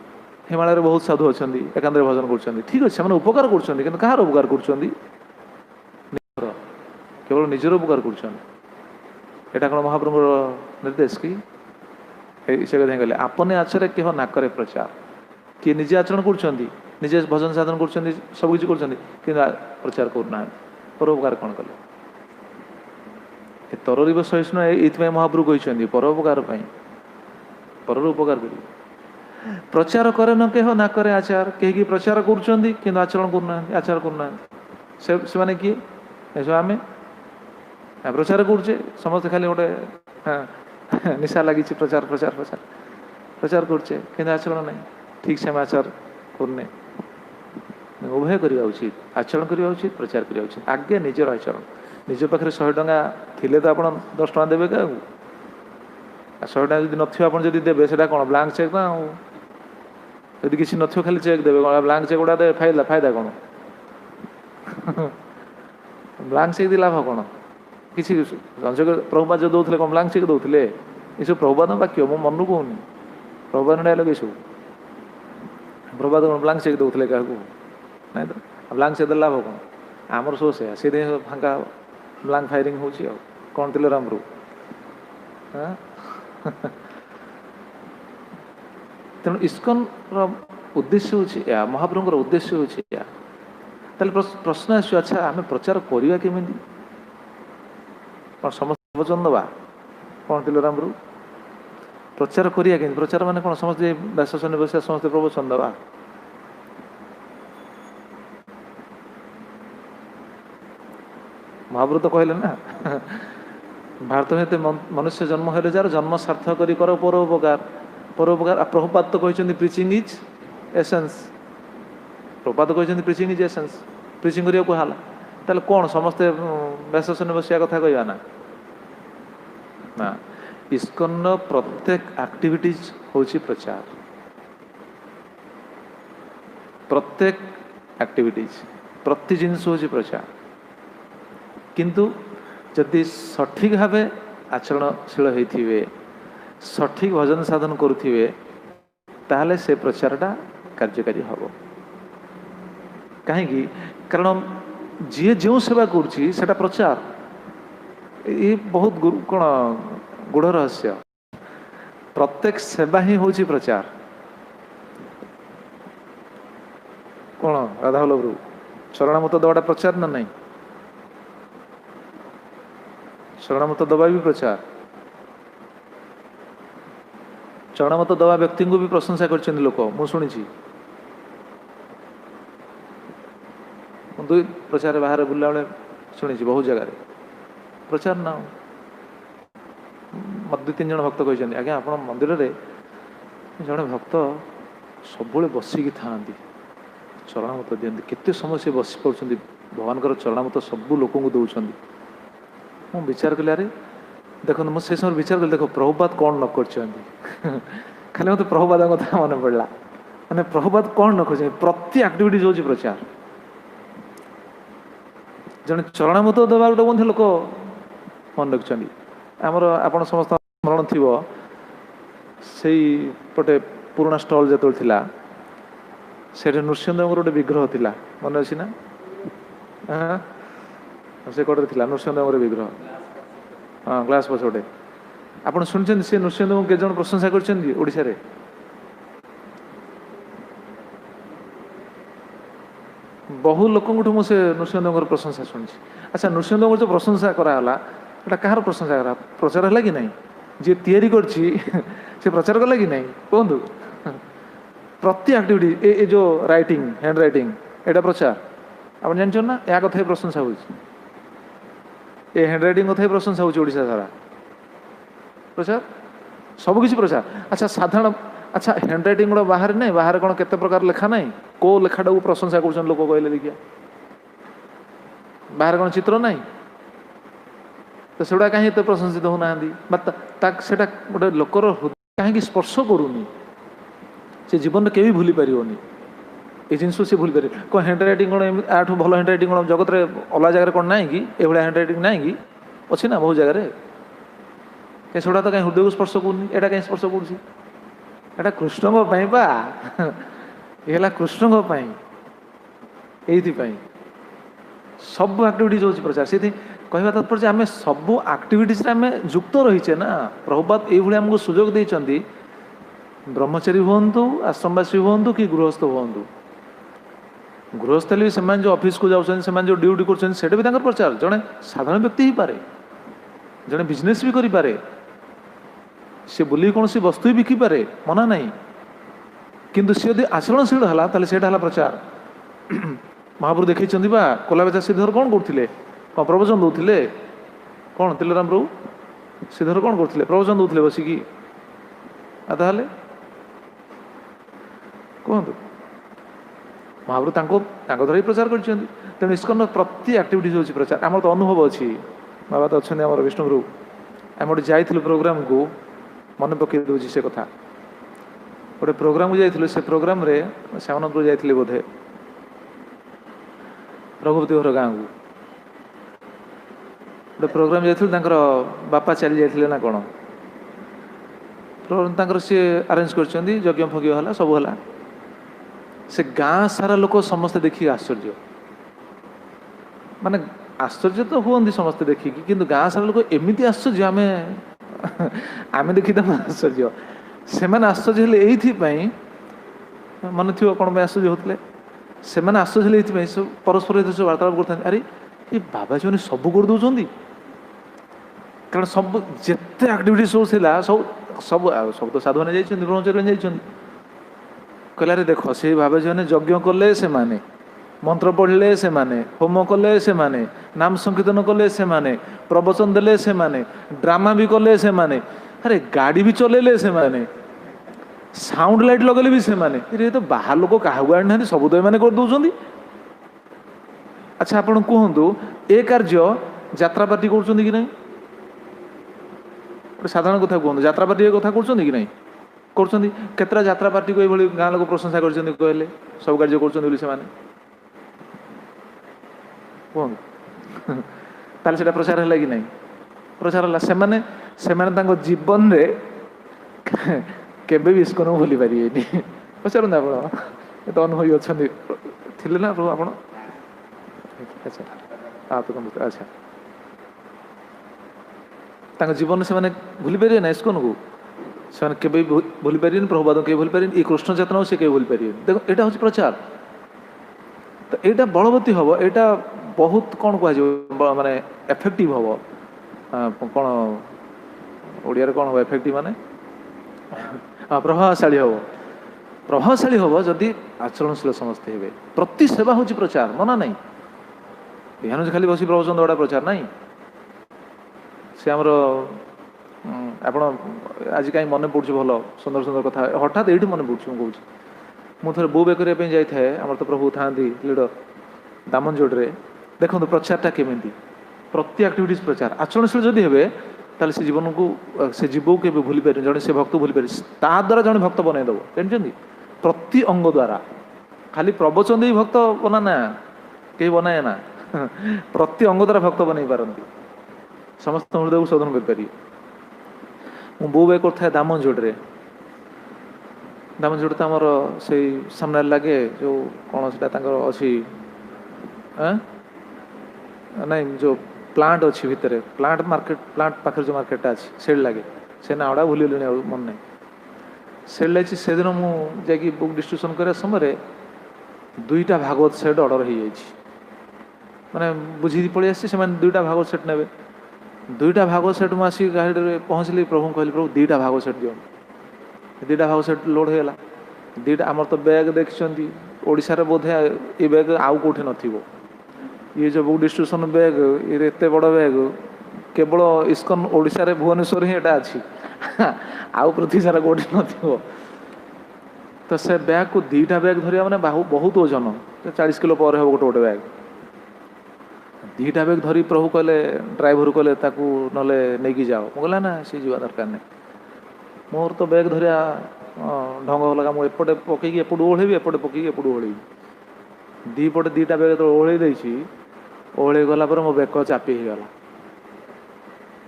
हिमालय बहुत साधु अच्छा एकांत भजन कर ठीक अच्छे से उपकार कर कहार उपकार कर केवल निजर उपकार कर कौन महाप्रभु निर्देश कि से कहले आपने आचरे केह नाकरे प्रचार किए निजे आचरण कर निजे भजन साधन कर सब किसी कर प्रचार करना परोपकार कौन कले ତରଳିବ ସହିଷ୍ଣୁ ଏଇଥିପାଇଁ ମହାପ୍ରଭୁ କହିଛନ୍ତି ପରୋପକାର ପାଇଁ, ପରର ଉପକାର କରିବ। ପ୍ରଚାର କରେ ନ କେହ ନା କରେ ଆଚାର, କେହି ପ୍ରଚାର କରୁଛନ୍ତି କିନ୍ତୁ ଆଚରଣ କରୁନାହାନ୍ତି, ଆଚାର କରୁନାହାନ୍ତି। ସେମାନେ କିଏ? ଏସବୁ ଆମେ ପ୍ରଚାର କରୁଛେ, ସମସ୍ତେ ଖାଲି ଗୋଟେ ନିଶା ଲାଗିଛି ପ୍ରଚାର ପ୍ରଚାର ପ୍ରଚାର ପ୍ରଚାର କରୁଛେ କିନ୍ତୁ ଆଚରଣ ନାହିଁ, ଠିକ୍ ସେ ଆମେ ଆଚାର କରୁନେ। ଉଭୟ କରିବା ଉଚିତ, ଆଚରଣ କରିବା ଉଚିତ, ପ୍ରଚାର କରିବା ଉଚିତ। ଆଗେ ନିଜର ଆଚରଣ। ନିଜ ପାଖରେ 100 ଟଙ୍କା ଥିଲେ ତ ଆପଣ 10 ଟଙ୍କା ଦେବେ କାହାକୁ? ଆଉ 100 ଟଙ୍କା ଯଦି ନଥିବ ଆପଣ ଯଦି ଦେବେ ସେଇଟା କ'ଣ ବ୍ଲାଙ୍କ ଚେକ୍ ନା? ଆଉ ଯଦି କିଛି ନଥିବ ଖାଲି ଚେକ୍ ଦେବେ, କ'ଣ ବ୍ଲାଙ୍କ ଚେକ୍ ଗୁଡ଼ା ଦେବେ ଫାଇଦା କ'ଣ? ବ୍ଲାଙ୍କ ଚେକ୍ ଦେଇ ଲାଭ କ'ଣ? କିଛି ସଂଯୋଗ ପ୍ରଭୁପାଦ ଯୋଉ ଦେଉଥିଲେ କ'ଣ ବ୍ଲାଙ୍କ ଚେକ୍ ଦେଉଥିଲେ? ଏସବୁ ପ୍ରଭୁପାଦ ବାକ୍ୟ, ମୁଁ ମନରୁ କହୁନି, ପ୍ରଭୁପାଦ ଡାଇଲଗ ଏସବୁ। ପ୍ରଭୁପାଦ କ'ଣ ବ୍ଲାଙ୍କ ଚେକ୍ ଦେଉଥିଲେ କାହାକୁ? ନାଇଁ ତ। ବ୍ଲାଙ୍କ ଚେକ୍ ଦେଲେ ଲାଭ କ'ଣ? ଆମର ସବୁ ସେୟା, ସେଇଥିପାଇଁ ଫାଙ୍କା ବ୍ଲାଙ୍କ ଫାୟାରିଂ ହେଉଛି। ଆଉ କ'ଣ ଥିଲେ ରାମରୁ? ତେଣୁ ଇସ୍କନର ଉଦ୍ଦେଶ୍ୟ ହେଉଛି ଏହା, ମହାପ୍ରଭୁଙ୍କର ଉଦ୍ଦେଶ୍ୟ ହେଉଛି ଏହା। ତାହେଲେ ପ୍ରଶ୍ନ ଆସୁଛି, ଆଚ୍ଛା ଆମେ ପ୍ରଚାର କରିବା କେମିତି? କ'ଣ ସମସ୍ତେ ପ୍ରବଚନ ଦେବା? କ'ଣ ଥିଲେ ରାମରୁ? ପ୍ରଚାର କରିବା କେମିତି? ପ୍ରଚାର ମାନେ କ'ଣ ସମସ୍ତେ ବ୍ୟାସସନରେ ବସିବା, ସମସ୍ତେ ପ୍ରବଚନ ଦେବା? ମହାପ୍ରଭୁ ତ କହିଲେ ନା, ଭାରତ ହେତେ ମନୁଷ୍ୟ ଜନ୍ମ ହେଲେ ଯାହାର ଜନ୍ମ ସାର୍ଥକ କରି କର ପରୋପକାର। ପରୋପକାର। ପ୍ରଭୁପାଦ ତ କହିଛନ୍ତି ପ୍ରିଚିଂ ଇଜ୍ ଏସେନ୍ସ। ପ୍ରଭୁପାଦ କହିଛନ୍ତି ପ୍ରିଚିଂ ଇଜ୍ ଏସେନ୍ସ, ପ୍ରିଚିଂ କରିବାକୁ କୁହାହେଲା। ତାହେଲେ କ'ଣ ସମସ୍ତେ ବ୍ୟାସସନରେ ବସିବା କଥା କହିବା ନା? ନା, ଇସ୍କନର ପ୍ରତ୍ୟେକ ଆକ୍ଟିଭିଟିଜ ହେଉଛି ପ୍ରଚାର। ପ୍ରତ୍ୟେକ ଆକ୍ଟିଭିଟିଜ, ପ୍ରତି ଜିନିଷ ହେଉଛି ପ୍ରଚାର। କିନ୍ତୁ ଯଦି ସଠିକ୍ ଭାବେ ଆଚରଣଶୀଳ ହେଇଥିବେ, ସଠିକ୍ ଭଜନ ସାଧନ କରୁଥିବେ, ତାହେଲେ ସେ ପ୍ରଚାରଟା କାର୍ଯ୍ୟକାରୀ ହେବ। କାହିଁକି? କାରଣ ଯିଏ ଯେଉଁ ସେବା କରୁଛି ସେଟା ପ୍ରଚାର। ଏ ବହୁତ କ'ଣ ଗୂଢ଼ ରହସ୍ୟ। ପ୍ରତ୍ୟେକ ସେବା ହିଁ ହେଉଛି ପ୍ରଚାର। କ'ଣ ରାଧାବଲ୍ଲଭ ପ୍ରଭୁ ଶରଣାମୃତ ଦେବାଟା ପ୍ରଚାର ନା ନାହିଁ? ଶରଣାମୃତ ଦେବା ବି ପ୍ରଚାର। ଶରଣାମୃତ ଦେବା ବ୍ୟକ୍ତିଙ୍କୁ ବି ପ୍ରଶଂସା କରିଛନ୍ତି ଲୋକ, ମୁଁ ଶୁଣିଛି। ମୁଁ 2 ପ୍ରଚାର ବାହାରେ ବୁଲିଲା ବେଳେ ଶୁଣିଛି, ବହୁତ ଜାଗାରେ ପ୍ରଚାର ନା। ମୋତେ 2-3 ଜଣ ଭକ୍ତ କହିଛନ୍ତି, ଆଜ୍ଞା ଆପଣ ମନ୍ଦିରରେ ଜଣେ ଭକ୍ତ ସବୁବେଳେ ବସିକି ଥାଆନ୍ତି, ଚରଣାମୃତ ଦିଅନ୍ତି। କେତେ ସମୟ ସେ ବସି ପଡ଼ୁଛନ୍ତି, ଭଗବାନଙ୍କର ଚରଣାମୃତ ସବୁ ଲୋକଙ୍କୁ ଦେଉଛନ୍ତି। ମୁଁ ବିଚାର କଲି, ଆରେ ଦେଖନ୍ତୁ, ମୁଁ ସେ ସମୟରେ ବିଚାର କଲି, ଦେଖ ପ୍ରଭୁପାଦ କ'ଣ ନ କରିଛନ୍ତି। ଖାଲି ମୋତେ ପ୍ରଭୁପାଦଙ୍କ କଥା ମନେ ପଡ଼ିଲା। ମାନେ ପ୍ରଭୁପାଦ କ'ଣ ନ କରିଛନ୍ତି? ପ୍ରତି ଆକ୍ଟିଭିଟିଜ ହେଉଛି ପ୍ରଚାର। ଜଣେ ଚରଣାମୃତ ଦେବା ଗୋଟେ ମଧ୍ୟ ଲୋକ ମନେ ରଖିଛନ୍ତି। ଆମର ଆପଣ ସମସ୍ତଙ୍କ ସ୍ମରଣ ଥିବ, ସେଇପଟେ ପୁରୁଣା ଷ୍ଟଲ୍ ଯେତେବେଳେ ଥିଲା, ସେଠି ନୃସିଂହଦେବଙ୍କର ଗୋଟେ ବିଗ୍ରହ ଥିଲା, ମନେ ଅଛି ନା? ସେ କୋଟରେ ଥିଲା ନୃସିଂହଦେବଙ୍କର ବିଗ୍ରହ। ହଁ, ଗ୍ଲାସ୍ ପଛ ଗୋଟେ। ଆପଣ ଶୁଣିଛନ୍ତି ସେ ନୃସିଂହଦେବଙ୍କୁ କେତେ ଜଣ ପ୍ରଶଂସା କରିଛନ୍ତି ଓଡ଼ିଶାରେ? ବହୁ ଲୋକଙ୍କଠୁ ମୁଁ ସେ ନୃସିଂହଦେବଙ୍କର ପ୍ରଶଂସା ଶୁଣିଛି। ଆଚ୍ଛା, ନୃସିଂହଦେବଙ୍କର ଯେଉଁ ପ୍ରଶଂସା କରାହେଲା, ଏଇଟା କାହାର ପ୍ରଶଂସା କରା? ପ୍ରଚାର ହେଲା କି ନାହିଁ? ଯିଏ ତିଆରି କରିଛି ସେ ପ୍ରଚାର କଲା କି ନାହିଁ? କୁହନ୍ତୁ। ପ୍ରତି ଆକ୍ଟିଭିଟି, ଏ ଯେଉଁ ରାଇଟିଂ, ହ୍ୟାଣ୍ଡ ରାଇଟିଂ, ଏଇଟା ପ୍ରଚାର। ଆପଣ ଜାଣିଛନ୍ତି ନା? ଏହା କଥା ହିଁ ପ୍ରଶଂସା ହେଉଛି। ଏ ହ୍ୟାଣ୍ଡ ରାଇଟିଂ କଥା ହିଁ ପ୍ରଶଂସା ହେଉଛି ଓଡ଼ିଶା ସାରା। ପ୍ରଚାର, ସବୁକିଛି ପ୍ରଚାର। ଆଚ୍ଛା, ସାଧାରଣ, ଆଚ୍ଛା ହ୍ୟାଣ୍ଡ ରାଇଟିଂ ଗୁଡ଼ା ବାହାରେ ନାହିଁ? ବାହାରେ କ'ଣ କେତେ ପ୍ରକାର ଲେଖା ନାହିଁ? କେଉଁ ଲେଖାଟାକୁ ପ୍ରଶଂସା କରୁଛନ୍ତି ଲୋକ କହିଲେ ଦେଖିଆ? ବାହାରେ କ'ଣ ଚିତ୍ର ନାହିଁ? ତ ସେଗୁଡ଼ା କାହିଁକି ଏତେ ପ୍ରଶଂସିତ ହେଉନାହାନ୍ତି? ବା ସେଟା ଗୋଟେ ଲୋକର ହୃଦୟ କାହିଁକି ସ୍ପର୍ଶ କରୁନି? ସେ ଜୀବନରେ କେବେ ଭୁଲି ପାରିବନି ଏ ଜିନିଷ, ସେ ଭୁଲି ପାରିବ। କ'ଣ ହ୍ୟାଣ୍ଡ ରାଇଟିଂ କ'ଣ ଆଠୁ ଭଲ ହ୍ୟାଣ୍ଡ ରାଇଟିଂ କ'ଣ ଜଗତରେ ଅଲଗା ଜାଗାରେ କ'ଣ ନାହିଁ କି? ଏଭଳିଆ ହ୍ୟାଣ୍ଡ ରାଇଟିଂ ନାହିଁ କି? ଅଛି ନା ବହୁତ ଜାଗାରେ। ସେଗୁଡ଼ା ତ କାହିଁ ହୃଦୟକୁ ସ୍ପର୍ଶ କରୁନି? ଏଇଟା କାହିଁ ସ୍ପର୍ଶ କରୁଛି? ଏଇଟା କୃଷ୍ଣଙ୍କ ପାଇଁ ବା, ଏ ହେଲା କୃଷ୍ଣଙ୍କ ପାଇଁ। ଏଇଥିପାଇଁ ସବୁ ଆକ୍ଟିଭିଟିଜ ହେଉଛି ପ୍ରଚାର। ସେଥିପାଇଁ କହିବା ତାତ୍ପର୍ଯ୍ୟ, ଆମେ ସବୁ ଆକ୍ଟିଭିଟିଜରେ ଆମେ ଯୁକ୍ତ ରହିଛେ ନା। ପ୍ରଭୁପାଦ ଏଇଭଳି ଆମକୁ ସୁଯୋଗ ଦେଇଛନ୍ତି, ବ୍ରହ୍ମଚାରୀ ହୁଅନ୍ତୁ, ଆଶ୍ରମବାସୀ ହୁଅନ୍ତୁ କି ଗୃହସ୍ଥ ହୁଅନ୍ତୁ। ଗୃହସ୍ଥ ହେଲେ ବି ସେମାନେ ଯେଉଁ ଅଫିସକୁ ଯାଉଛନ୍ତି, ସେମାନେ ଯେଉଁ ଡ୍ୟୁଟି କରୁଛନ୍ତି, ସେଇଟା ବି ତାଙ୍କର ପ୍ରଚାର। ଜଣେ ସାଧାରଣ ବ୍ୟକ୍ତି ହେଇପାରେ, जड़े बिजनेस भी करें सी बुल कौन सी वस्तु भी बिकिपे मना नहीं किंतु सी यदि आचरणशील है ताले सेटा है प्रचार महाप्रभु देखी कोलाबेचा श्रीधर कौन करते कौन प्रवचन दौले कौन तिलराम प्रभु श्रीधर कौन करते प्रवचन दौले बसिकी ताहले कहतु महाप्रभु द्वारा ही प्रचार कर तेणु इस्कन प्रति एक्टिविटीज हूँ प्रचार आम तो अनुभव अच्छी बाबा तो अच्छा आम विष्णुप्रभु आम गोटे जाइलु प्रोग्राम को मन पकई दूसरी से कथा गोटे प्रोग्राम को जाइलु से प्रोग्राम रे श्यामानंदपुर जाइली बोधे रघुपति घर गाँव को गोटे प्रोग्राम जाइलु बापा चली जाते ना कौन सी आरेंज कर यज्ञ फज्ञ है सब है से गाँ सारा लोक समस्ते देखिए आश्चर्य माने आश्चर्य तो हुआ समस्ते देखिकी किंतु गाँ सारा लोक एमती आश्चर्य आम आम देखी आश्चर्य से आश्चर्य ये मन थी कौन आश्चर्य होते से आश्चर्य सब परस्पर सब वार्तालाप करते अरे ये बाबाजी मैंने सब कर दौरान कारण सब जिते आक्टिविटी सब था सब सब सब तो साधु मैंने जाइए ब्रह्मचर्य जाइए कहला रे देख से बाबाजी मैंने यज्ञ कले से माने मंत्र पढ़ले से माने होम कले से माने नाम संकीर्तन कले से माने प्रवचन देले से माने ड्रामा भी कले से माने अरे गाड़ी भी चलेले से माने साउंड लाइट लगेले भी से माने ये तो बाहर लोक क्या आना सब तो मैंने कर दौरान अच्छा आपण कहतु ए कार्य यात्रा पार्टी कर कि नहीं साधारण कथा कहतु यात्रा पार्टी कथा कर कि नहीं करतरा यात्रा पार्टी को ये गाँ लोक प्रशंसा कर कहले सब कार्य कर ताले सेटा प्रचार है कि नहीं प्रचार है से जीवन रे केबे भी इस्कन भूली पारे पचार आप तो अनुभवी अच्छा थे ना प्रभु आप अच्छा हाँ तो अच्छा जीवन से भूली पारे ना इस्कन को से केबे भूली पारे प्रभुपाद के भूली पारे ये कृष्ण चेतना से भूली पारे देखो यहाँ हूँ प्रचार तो यहाँ बलवती हम यहाँ बहुत कौन कह माने एफेक्टिव हम कौन ओडिया कौन हम एफेक्टिव माने हाँ प्रभावशाली हम जदि आचरणशील समस्ते हे प्रति सेवा हूँ प्रचार मना नहीं यहाँ खाली बस प्रवचन दौड़ा प्रचार नहीं से आमर आप आज कहीं मन पड़े भल सुंदर सुंदर कथा हठात ये मन पड़े मुझे मुझे बो बे करने जाए आम तो प्रभु था लीडर दामनजोड़े देखो प्रचारटा केमी प्रति एक्टिविटीज प्रचार आचरणशील जदि हे ताले से जीवन को से जीव के भूली पारे जड़े से भक्त भूली पारे द्वारा जड़े भक्त बनईदेव जानते प्रति अंग द्वारा खाली प्रवचन दे भक्त बनाना कहीं बनाए ना प्रति अंग द्वारा भक्त बनई पारती समस्त हृदय को शोधन कर बो बे कर दामनजोड़े दामनजोड़ तो आमर से सामने लगे जो कौन से अच्छी नहीं जो प्लांट अच्छी भितर प्लांट मार्केट प्लांट पाखे जो मार्केटा अच्छी से लगे से नाड़ा भूल मन नहीं से लगी से दिन मुझे बुक डिस्ट्रीब्यूशन करने समय दुईटा भागवत सेट ऑर्डर हो मैंने बुझी पड़े आसी दुईटा भागवत सेट ने दुईटा भागवत सेट मुझे गाड़ी पहुँचली प्रभु कहली प्रभु दुईटा भागवत सेट दियो दुईटा भागवत सेट लोड होगा दुईटा आमर तो बैग देखते ओडिशा बोधे ये बैग आउ कौटे न ये जो बुक डिस्ट्रीब्यूशन बैग ये एत बड़ बैग केवल इस्कन ओडिशा रे भुवनेश्वर ही एटा अच्छी आउ पृथ्वी सारा कौटे न तो से बैग को दुईटा बैग धरिया मैंने बहुत ओजन 40 किलो पर हे गोटे गोटे बैग दुईटा बैग धरी प्रभु कहले ड्राइवर कहले ताकू नले नहीं जाओ मुझे ना सी जा दरकार नहीं मोर तो बैग धरिया ढंग लगा मुझे एपटे पकईकी एपटू ओढ़ेबी एपटे पकईकी एपटू ओढ़ेबी दीपटे दुईटा बैग तो ओढ़े देसी ओढ़े गला पर मो बेक चापी हो गला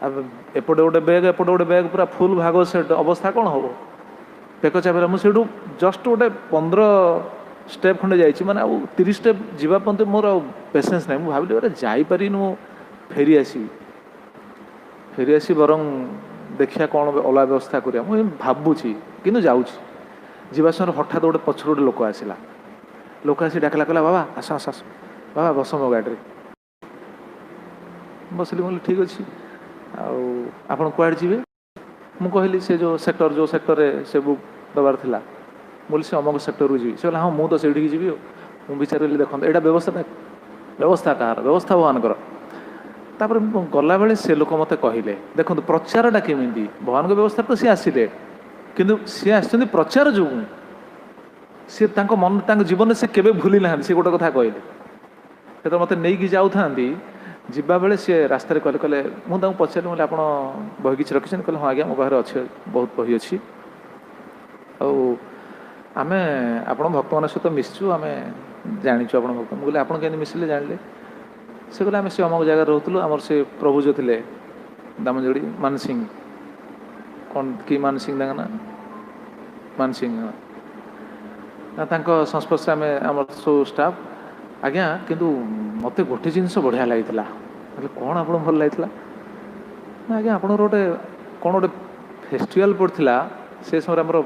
अब एपटे गोटे बैग पूरा फुल भाग सेट अवस्था कौन हम बेक चापी मुझे जस्ट गोटे 15 स्टेप खंडे जाइए मैंने आउ 30 स्टेप जावापर्यंत मोर पेसेंस ना मुझे भाविली अरे जापारि फेरी आसी बरं देखिया कौन अलग व्यवस्था करिया मुझे भावुची कि जावा समय हठात गोटे पछर गोटे लोक आसला लोक आसी डाकला कहला बाबा आस आस आस बाबा बस मो गाड़ी बसली बोली ठीक अच्छे ଆପଣ କୁଆଡ଼େ ଯିବେ? ମୁଁ କହିଲି ସେ ଯେଉଁ ସେକ୍ଟରରେ ସେ ବୁକ୍ ଦେବାର ଥିଲା, ମୁଁ କହିଲି ସେ ଅମକ ସେକ୍ଟରକୁ ଯିବି। ସେ କହିଲା ହଁ ମୁଁ ତ ସେଇଠିକି ଯିବି। ଆଉ ମୁଁ ବିଚାରିଲି ଦେଖନ୍ତୁ ଏଇଟା ବ୍ୟବସ୍ଥା କାହାର? ବ୍ୟବସ୍ଥା ଭଗବାନଙ୍କର। ତାପରେ ଗଲାବେଳେ ସେ ଲୋକ ମୋତେ କହିଲେ ଦେଖନ୍ତୁ ପ୍ରଚାରଟା କେମିତି, ଭଗବାନଙ୍କ ବ୍ୟବସ୍ଥାରେ ତ ସିଏ ଆସିଲେ, କିନ୍ତୁ ସିଏ ଆସିଛନ୍ତି ପ୍ରଚାର ଯୋଗୁଁ। ସିଏ ତାଙ୍କ ଜୀବନରେ ସେ କେବେ ଭୁଲି ନାହାନ୍ତି। ସେ ଗୋଟେ କଥା କହିଲେ, ଯେତେବେଳେ ମୋତେ ନେଇକି ଯାଉଥାନ୍ତି ଯିବାବେଳେ ସିଏ ରାସ୍ତାରେ କହିଲେ ମୁଁ ତାଙ୍କୁ ପଚାରିଲି କହିଲି ଆପଣ ବହି କିଛି ରଖିଛନ୍ତି? କହିଲେ ହଁ ଆଜ୍ଞା ମୋ ପାଖରେ ଅଛି, ବହୁତ ବହି ଅଛି। ଆଉ ଆମେ ଆପଣ ଭକ୍ତମାନଙ୍କ ସହିତ ମିଶିଛୁ, ଆମେ ଜାଣିଛୁ ଆପଣ ଭକ୍ତ। ମୁଁ କହିଲି ଆପଣ କେମିତି ମିଶିଲେ ଜାଣିଲେ? ସେ କହିଲେ ଆମେ ସେ ଅମକ ଜାଗାରେ ରହୁଥିଲୁ, ଆମର ସେ ପ୍ରଭୁ ଯେଉଁ ଥିଲେ ଦାମଜୋଡ଼ି ମାନସିଂ, କ'ଣ କି ମାନସିଂ ତାଙ୍କ ନା ମାନସିଂ, ତାଙ୍କ ସଂସ୍ପର୍ଶରେ ଆମେ ଆମର ସବୁ ଷ୍ଟାଫ୍। ଆଜ୍ଞା କିନ୍ତୁ ମୋତେ ଗୋଟେ ଜିନିଷ ବଢ଼ିଆ ଲାଗିଥିଲା। କହିଲେ କ'ଣ ଆପଣଙ୍କୁ ଭଲ ଲାଗିଥିଲା? ନା ଆଜ୍ଞା ଆପଣଙ୍କର କ'ଣ ଗୋଟେ ଫେଷ୍ଟିଭାଲ୍ ପଡ଼ିଥିଲା, ସେ ସମୟରେ ଆମର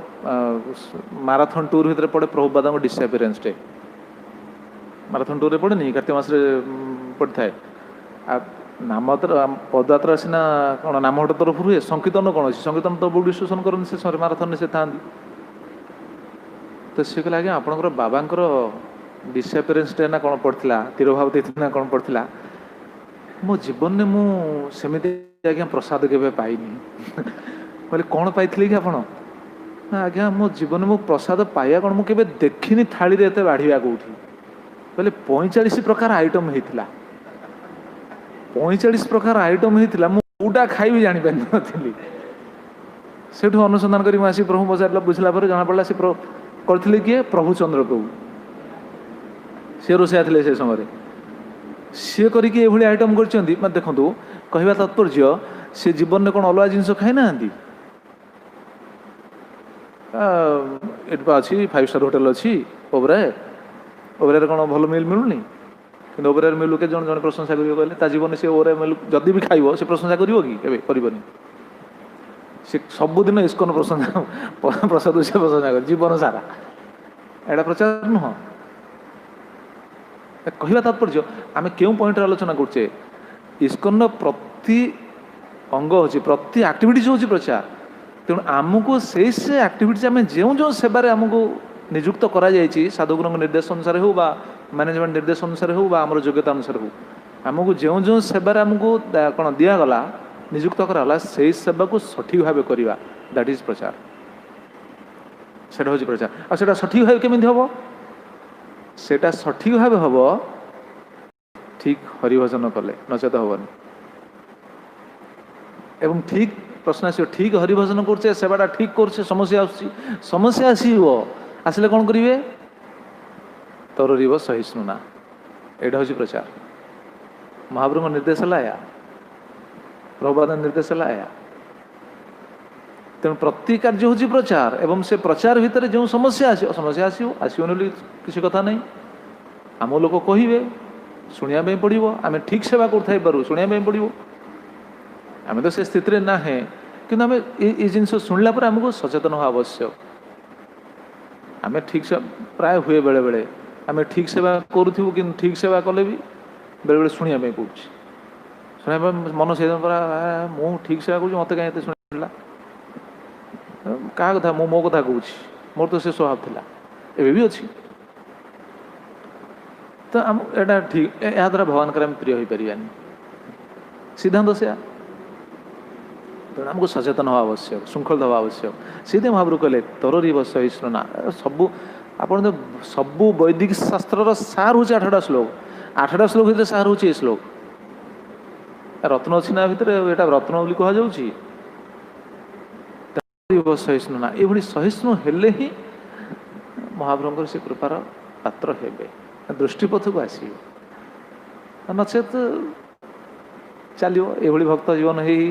ମାରାଥନ୍ ଟୁର୍ ଭିତରେ ପଡ଼େ ପ୍ରଭୁପାଦଙ୍କ ଡିସ୍ଆପିୟରାନ୍ସ ଡେ। ମାରାଥନ୍ ଟୁର୍ରେ ପଡ଼େନି, କାର୍ତ୍ତିକ ମାସରେ ପଡ଼ିଥାଏ। ଆଉ ପଦଯାତ୍ରା ସିନା କ'ଣ ନାମହଟ ତରଫରୁ ହୁଏ, ସଂକୀର୍ତ୍ତନ କ'ଣ ଅଛି, ସଂକୀର୍ତ୍ତନ ତ ବୋର୍ଡ଼ ଡିଷ୍ଟ୍ରିବ୍ୟୁସନ୍ କରନ୍ତି ସେ ସମୟରେ, ମାରାଥନ୍ରେ ସେ ଥାଆନ୍ତି। ତ ସିଏ କହିଲେ ଆଜ୍ଞା ଆପଣଙ୍କର ବାବାଙ୍କର ଡିସ୍ଆପିୟରାନ୍ସ ଡେ ନା କ'ଣ ପଡ଼ିଥିଲା, ତିରୋଭାବ ତିଥି ନା କ'ଣ ପଡ଼ିଥିଲା। ମୋ ଜୀବନରେ ମୁଁ ସେମିତି ଆଜ୍ଞା ପ୍ରସାଦ କେବେ ପାଇନି। କହିଲେ କ'ଣ ପାଇଥିଲେ କି ଆପଣ? ନା ଆଜ୍ଞା ମୋ ଜୀବନରେ ମୁଁ ପ୍ରସାଦ ପାଇବା କ'ଣ ମୁଁ କେବେ ଦେଖିନି ଥାଳିରେ ଏତେ ବାଢ଼ିବା କେଉଁଠି। କହିଲେ 45 ପ୍ରକାର ଆଇଟମ୍ ହେଇଥିଲା। 45 ପ୍ରକାର ଆଇଟମ୍ ହେଇଥିଲା, ମୁଁ କେଉଁଟା ଖାଇବି ଜାଣିପାରିନଥିଲି। ସେଠୁ ଅନୁସନ୍ଧାନ କରି ମୁଁ ଆସି ପ୍ରଭୁ ପଚାରିଲା, ବୁଝିଲା ପରେ ଜଣାପଡ଼ିଲା ସେ କରିଥିଲେ କିଏ? ପ୍ରଭୁ ଚନ୍ଦ୍ରପ୍ରଭୁ। ସେ ରୋଷେଇଆ ଥିଲେ ସେ ସମୟରେ। ସିଏ କରିକି ଏଭଳି ଆଇଟମ୍ କରିଛନ୍ତି, ମାନେ ଦେଖନ୍ତୁ କହିବା ତାତ୍ପର୍ଯ୍ୟ ସେ ଜୀବନରେ କ'ଣ ଅଲଗା ଜିନିଷ ଖାଇନାହାନ୍ତି? ଏଠି ବା ଅଛି 5 ଷ୍ଟାର୍ ହୋଟେଲ ଅଛି ଓବରାରେ କ'ଣ ଭଲ ମିଲ୍ ମିଳୁନି? କିନ୍ତୁ ଓବରାରେ ମିଲ୍ କେତେ ଜଣେ ପ୍ରଶଂସା କରିବ କହିଲେ? ତା ଜୀବନରେ ସେ ଓବରା ମିଲ୍ ଯଦି ବି ଖାଇବ ସେ ପ୍ରଶଂସା କରିବ କି? କେବେ କରିବନି। ସେ ସବୁଦିନ ଇସ୍କନ ପ୍ରସାଦ ସେ ପ୍ରଶଂସା କରେ ଜୀବନ ସାରା। ଏଇଟା ପ୍ରଚାର ନୁହଁ। କହିବା ତାତ୍ପର୍ଯ୍ୟ ଆମେ କେଉଁ ପଏଣ୍ଟରେ ଆଲୋଚନା କରୁଛେ? ଇସ୍କନର ପ୍ରତି ଅଙ୍ଗ ହେଉଛି, ପ୍ରତି ଆକ୍ଟିଭିଟିଜ୍ ହେଉଛି ପ୍ରଚାର। ତେଣୁ ଆମକୁ ସେ ଆକ୍ଟିଭିଟିଜ୍ ଆମେ ଯେଉଁ ସେବାରେ ଆମକୁ ନିଯୁକ୍ତ କରାଯାଇଛି, ସାଧୁଗୁରୁଙ୍କ ନିର୍ଦ୍ଦେଶ ଅନୁସାରେ ହେଉ ବା ମ୍ୟାନେଜମେଣ୍ଟ ନିର୍ଦ୍ଦେଶ ଅନୁସାରେ ହେଉ ବା ଆମର ଯୋଗ୍ୟତା ଅନୁସାରେ ହେଉ, ଆମକୁ ଯେଉଁ ସେବାରେ ଆମକୁ କ'ଣ ଦିଆଗଲା, ନିଯୁକ୍ତ କରାଗଲା, ସେଇ ସେବାକୁ ସଠିକ୍ ଭାବେ କରିବା, ଦ୍ୟାଟ୍ ଇଜ୍ ପ୍ରଚାର। ସେଇଟା ହେଉଛି ପ୍ରଚାର। ଆଉ ସେଇଟା ସଠିକ୍ ଭାବେ କେମିତି ହେବ? ସେଇଟା ସଠିକ୍ ଭାବେ ହେବ ଠିକ୍ ହରିଭଜନ କଲେ, ନଚେତ ହେବନି। ଏବଂ ଠିକ୍ ପ୍ରଶ୍ନ ଆସିବ, ଠିକ୍ ହରିଭଜନ କରୁଛେ, ସେବାଟା ଠିକ୍ କରୁଛେ, ସମସ୍ୟା ଆସିବ। ଆସିଲେ କ'ଣ କରିବେ? ତରରିବ ସହିଷ୍ଣୁନା। ଏଇଟା ହେଉଛି ପ୍ରଚାର। ମହାପ୍ରଭୁଙ୍କ ନିର୍ଦ୍ଦେଶ ହେଲା ଏହା, ପ୍ରଭୁପାଦଙ୍କ ନିର୍ଦ୍ଦେଶ ହେଲା ଏହା। ତେଣୁ ପ୍ରତି କାର୍ଯ୍ୟ ହେଉଛି ପ୍ରଚାର, ଏବଂ ସେ ପ୍ରଚାର ଭିତରେ ଯେଉଁ ସମସ୍ୟା ଆସିବନି ବୋଲି କିଛି କଥା ନାହିଁ। ଆମ ଲୋକ କହିବେ, ଶୁଣିବା ପାଇଁ ପଡ଼ିବ। ଆମେ ଠିକ୍ ସେବା କରୁଥାଇପାରୁ, ଶୁଣିବା ପାଇଁ ପଡ଼ିବ। ଆମେ ତ ସେ ସ୍ଥିତିରେ ନାହିଁ, କିନ୍ତୁ ଆମେ ଏଇ ଜିନିଷ ଶୁଣିଲା ପରେ ଆମକୁ ସଚେତନ ହେବା ଆବଶ୍ୟକ। ଆମେ ଠିକ୍ ସେ ପ୍ରାୟ ହୁଏ ବେଳେବେଳେ ଆମେ ଠିକ୍ ସେବା କରୁଥିବୁ, କିନ୍ତୁ ଠିକ୍ ସେବା କଲେ ବି ବେଳେବେଳେ ଶୁଣିବା ପାଇଁ ପଡ଼ୁଛି। ଶୁଣିବା ପାଇଁ ମନ ସେଇଦିନ ପରା ମୁଁ ଠିକ୍ ସେବା କରୁଛି, ମୋତେ କାହିଁ ଏତେ ଶୁଣିଲା? କାହା କଥା? ମୁଁ ମୋ କଥା କହୁଛି। ମୋର ତ ସେ ସ୍ୱଭାବ ଥିଲା, ଏବେ ବି ଅଛି। ତ ଏଇଟା ଠିକ୍, ଏହା ଦ୍ୱାରା ଭଗବାନଙ୍କର ଆମେ ପ୍ରିୟ ହୋଇପାରିବାନି, ସିଦ୍ଧାନ୍ତ ସେୟା। ତେଣୁ ଆମକୁ ସଚେତନ ହେବା ଆବଶ୍ୟକ, ଶୃଙ୍ଖଳିତ ହେବା ଆବଶ୍ୟକ। ସେଇଥିପାଇଁ ମହାପ୍ରଭୁ କହିଲେ ତରରିବ ସହିଷ୍ଣୁନା। ଆପଣ ସବୁ ବୈଦିକ ଶାସ୍ତ୍ରର ସାର ହେଉଛି 8ଟା ଶ୍ଲୋକ। 8ଟା ଶ୍ଲୋକ ଭିତରେ ସାର ହେଉଛି ଏ ଶ୍ଲୋକ। ରତ୍ନ ଅଛି ନା ଭିତରେ, ଏଇଟା ରତ୍ନ ବୋଲି କୁହାଯାଉଛି। ସହିଷ୍ଣୁନା, ଏଭଳି ସହିଷ୍ଣୁ ହେଲେ ହିଁ ମହାପ୍ରଭୁଙ୍କର ସେ କୃପାର ପାତ୍ର ହେବେ, ଦୃଷ୍ଟିପଥକୁ ଆସିବେ। ନଚେତ ଚାଲିବ ଏଭଳି ଭକ୍ତ ଜୀବନ ହେଇ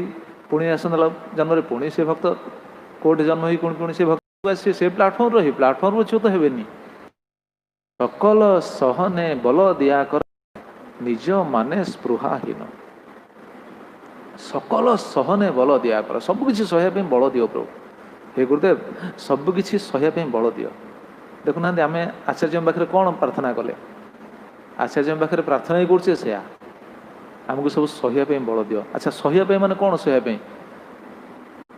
ପୁଣି ଆସନ୍ତା ଜନ୍ମରେ ପୁଣି ସେ ଭକ୍ତ କୋଉଠି ଜନ୍ମ ହେଇ ପୁଣି ସେ ଭକ୍ତକୁ ଆସିବେ, ସେ ପ୍ଲାଟଫର୍ମ ରହି ପ୍ଲାଟଫର୍ମରୁ ଚ୍ୟୁତ ହେବେନି। ସକଲ ସହନେ ବଲ ଦିଆ କର, ନିଜ ମାନେ ସ୍ପୃହାହୀନ। ସକଲ ସହନେ ବଲ ଦିଆ କର, ସବୁକିଛି ସହିବା ପାଇଁ ବଳ ଦିଅ ପ୍ରଭୁ। ହେ ଗୁରୁଦେବ, ସବୁକିଛି ସହିବା ପାଇଁ ବଳ ଦିଅ। ଦେଖୁନାହାନ୍ତି ଆମେ ଆଚାର୍ଯ୍ୟଙ୍କ ପାଖରେ କ'ଣ ପ୍ରାର୍ଥନା କଲେ? ଆଚାର୍ଯ୍ୟଙ୍କ ପାଖରେ ପ୍ରାର୍ଥନା ହିଁ କରୁଛେ ସେୟା। आमको सब सहिया बल दियो। अच्छा सहिया माने कौन सहिया?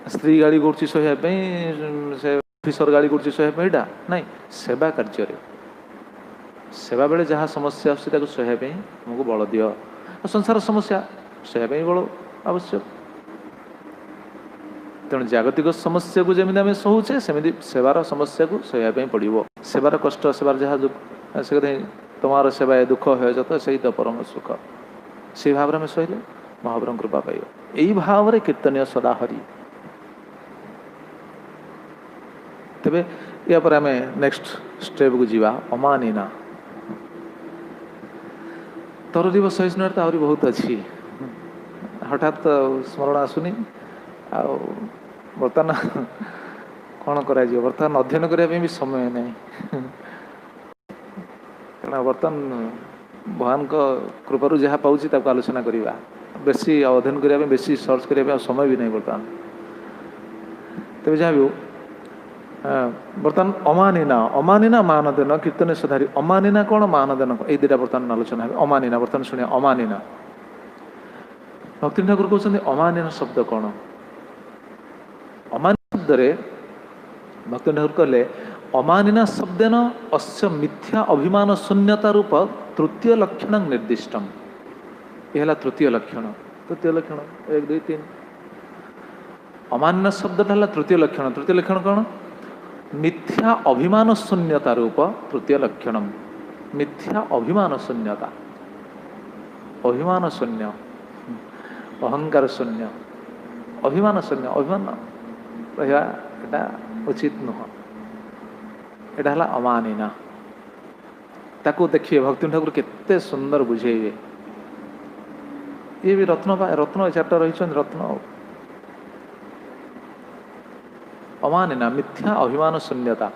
स्त्री गाड़ी करुच्ची सहिया से ऑफिसर गाड़ी करुच्ची सहिया एटा नाई, सेवा कार्य सेवा बेले जहाँ समस्या सहिया आमको बल दियो। संसार समस्या सहिया बल आवश्यक। तेणु जागतिक समस्या को जमी आम सहूचे सेमती सेवार समस्या को सहिया पड़ो। सेवार कष्ट सेवार जहाँ दुख से तुम्हार सेवा दुख है जत से तो परम सुख से भाव में सहले महाप्रभु कृपा पाइब। यही भाव में कीर्तनीय सदा हरि। तेरे या पर आम नेक्स्ट स्टेप को जीवा अमानिना। तररीब सहिष्णुता आहरी बहुत अच्छी हठात स्मरण आसुनी आ बर्तमान कौन करा बर्तमान अध्ययन करने भी समय नहीं कारण बर्तमान भगवान कृपारू जहाँ पाऊँ आलोचना करवा बेसी अध्ययन करने बेसी सर्च करने समय भी नहीं बर्तमान। तेज जहाँ भी बर्तमान अमानिना अमानिना मानदेन कीर्तन सधारी अमानिना कौन मानदेन ये दुटा बर्तमान आलोचना है। अमानिना बर्तमान शुणे अमानिना भक्ति ठाकुर कहते अमानिना शब्द कौन? अमानिना शब्द रे भक्ति ठाकुर कहले अमानिना शब्देन अस्य मिथ्या अभिमान शून्यता रूप तृतीय लक्षण निर्दिष्टम। यह है तृतीय लक्षण। तृतीय लक्षण 1 2 3 अमानिना शब्द तृतीय लक्षण। तृतीय लक्षण कौन? मिथ्या अभिमान शून्यता रूप तृतीय लक्षण। मिथ्या अभिमान शून्यता अभिमान शून्य अहंकार शून्य अभिमान शून्य अभिमान रहा उचित नुह। यहाँ है अमानिना। ताकू देखिए भक्ति ठाकुर केते सुंदर बुझेबे। ये भी रत्न रत्न चार्टा रही रत्न। अमानिना मिथ्या अभिमान शून्यता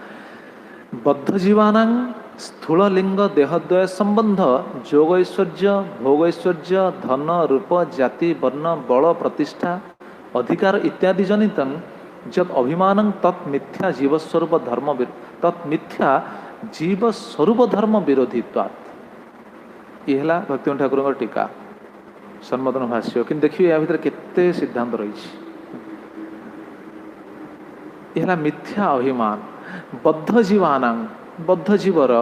बद्ध जीवानां स्थूल लिंग देहद्वय संबंध जोग ऐश्वर्य भोग ऐश्वर्य धन रूप जाति वर्ण बल प्रतिष्ठा अधिकार इत्यादि जनित जत अभिमान तत् मिथ्या जीवस्वरूप धर्म तत् मिथ्या जीव स्वरूप धर्म विरोधित्वात्। यह भक्ति ठाकुर टीका सन्मदन भाष्य। कि देखिए या भीतर केते सिद्धांत रही। यह मिथ्या अभिमान बद्ध जीवानां बद्ध जीवर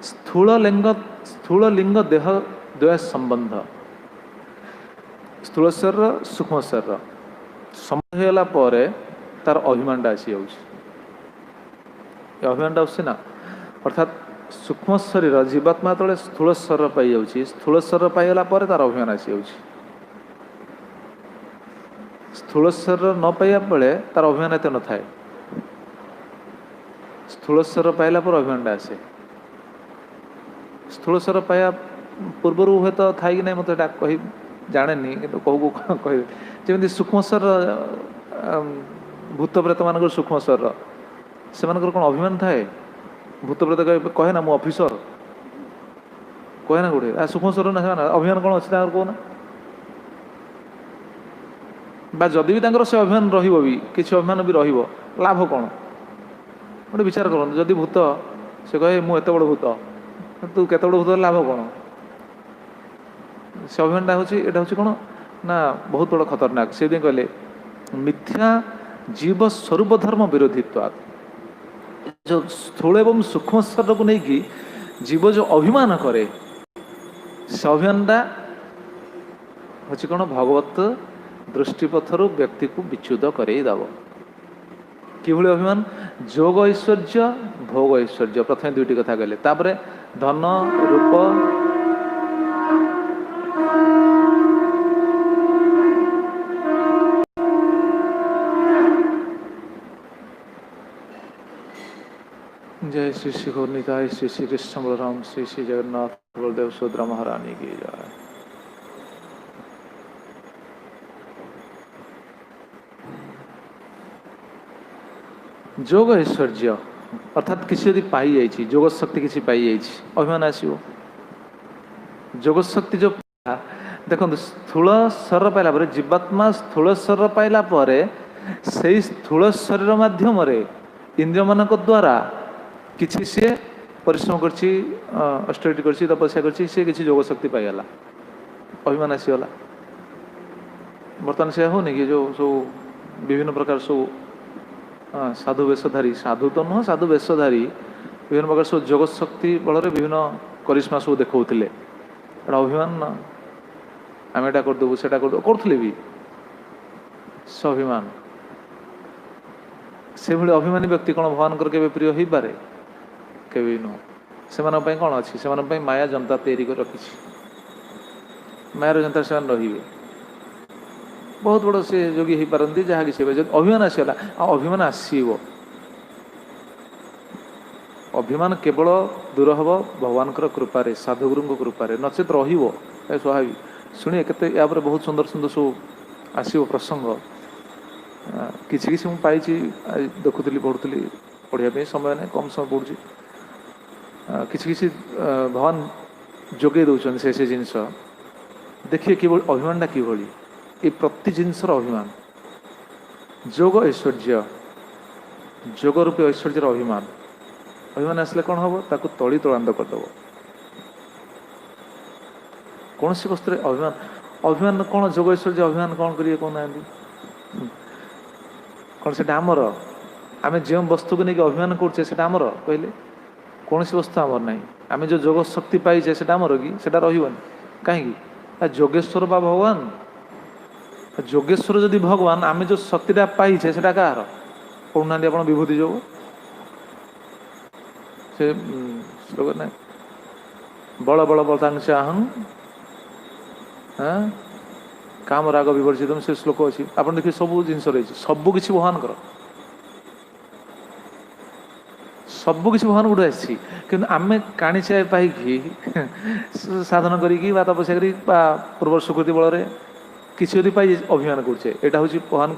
स्थूल लिंग देह द्वय संबंध स्थूल शरीर सूक्ष्म शरीर संबंध होगा तार अभिमान आसी अभिमान ना अर्थात सूक्ष्म शरीर जीवात्मा तले स्थूल शरीर पाई जाऊँगी स्थूल शरीर पाइला तार अभिमान आसी जाऊँगी। स्थूल शरीर न पाइबा बेले तार अभिमान एत न थाए। स्थूल शरीर पाइला पर अभिमान आसे। स्थूल शरीर पाया पूर्वर हुए तो था कि नहीं मत कही जाने कि कहू कह जमी सूक्ष्म शरीर भूत प्रेत मान सूक्ष्म शरीर से कौन अभिमान थाए? भूत प्रेत कहे ना मु ऑफिसर कहे ना गोटे सूक्ष्म शरीर ना अभिमान कौन अच्छी कहना जदि भी से अभिमान रही अभिमान भी लाभ कौन गोटे विचार कर। जदि भूत से कहे मुझे बड़ भूत तू केत बड़ भूत लाभ कौन? से अभिमानटा हूँ कौन ना बहुत बड़ा खतरनाक। से कहले मिथ्या जीव स्वरूप धर्म विरोधित्वात्। जो स्थूल एवं सूक्ष्म शरीर को लेकिन जीव जो अभिमान करे से अभिमानटा हूँ कौन भगवत दृष्टिपथर व्यक्ति को विच्युत करदेव। किभली अभिमान? जोग ऐश्वर्य भोग ऐश्वर्य प्रथम दुईटी कथा कहले तापर धन रूप जय श्री श्री गौरनिताय श्री श्री कृष्ण बलराम श्री श्री जगन्नाथ बलदेव सुभद्रा महारानी की जय। जोग ऐश्वर्य अर्थात किसी यदि पाई जाइए जोग शक्ति किसी पाई जाइए अभिमान आसो। जोग शक्ति जो देखो स्थूल शरीर पाइला जीवात्मा स्थूल शरीर पाइला से स्थूल शरीर माध्यम इंद्रिय मान द्वारा किसी सी परिश्रम कर तपस्या कर जोग शक्ति पाईगला अभिमान आसीगला। बर्तमान से होनी कि जो सब विभिन्न प्रकार सब साधु वेशधारी, साधु तो नुह साधु वेशधारी विभिन्न प्रकार सब जगत शक्ति बल विभिन्न करिश्मा सब देखते अभिमान न आम एटा करदेबू से करुले भी स्वाभिमान। से भाई अभिमानी व्यक्ति कौन भगवान के प्रिय हो पारे के नुह। से कौन अच्छी से माया जनता तैयारी कर रखी, मायार जनता से रे बहुत बड़ से योगी हो पारती जहाँ कि अभिमान आसगला। अभिमान आसव, अभिमान केवल दूर हम भगवान कृपारे साधुगुरु कृपारे नचेत रहिबो स्वाभाविक। शुणिए केते या बहुत सुंदर सुंदर सब आसव प्रसंग किसी किसी मुझे पाई देखुली पढ़ुली पढ़ाई समय नहीं कम समय पढ़ुची किसी किसी भगवान जोगे दौरान से जिनस देखिए कि अभिमानटा कि ये प्रति जिनसर अभिमान जोग ऐश्वर्य जोग रूपी ऐश्वर्यर अभिमान अभिमान आसले कौन हम ताकू तली तलांत करदेव। कौन सी वस्तु अभिमान अभिमान कौन जोग ऐश्वर्य अभिमान कौन करिए कहना कौन से आमर आम जो वस्तु को लेकिन अभिमान करछे से आमर कहले कौन सी वस्तु आमर ना आम जो जोग शक्ति पाइछे से आमर कि से रही कहीं जोगेश्वर बा भगवान जोगेश्वर जदि भगवान आम जो शक्तिटा पाइछे से कहार पढ़ुना आप विभूति जोग से श्लोक ना बल बल बलतांग से आहं काम राग विवर्जित से श्लोक अच्छी आप देखिए सब जिन रही सबू किसी भगवान सबकि भगवान गुड़ आसी कि आम काणीचाए पाई साधन करी तपस्या करी पूर्व स्वीकृति बल किसी यदि पाई अभिमान करे यहाँ हूँ भगवान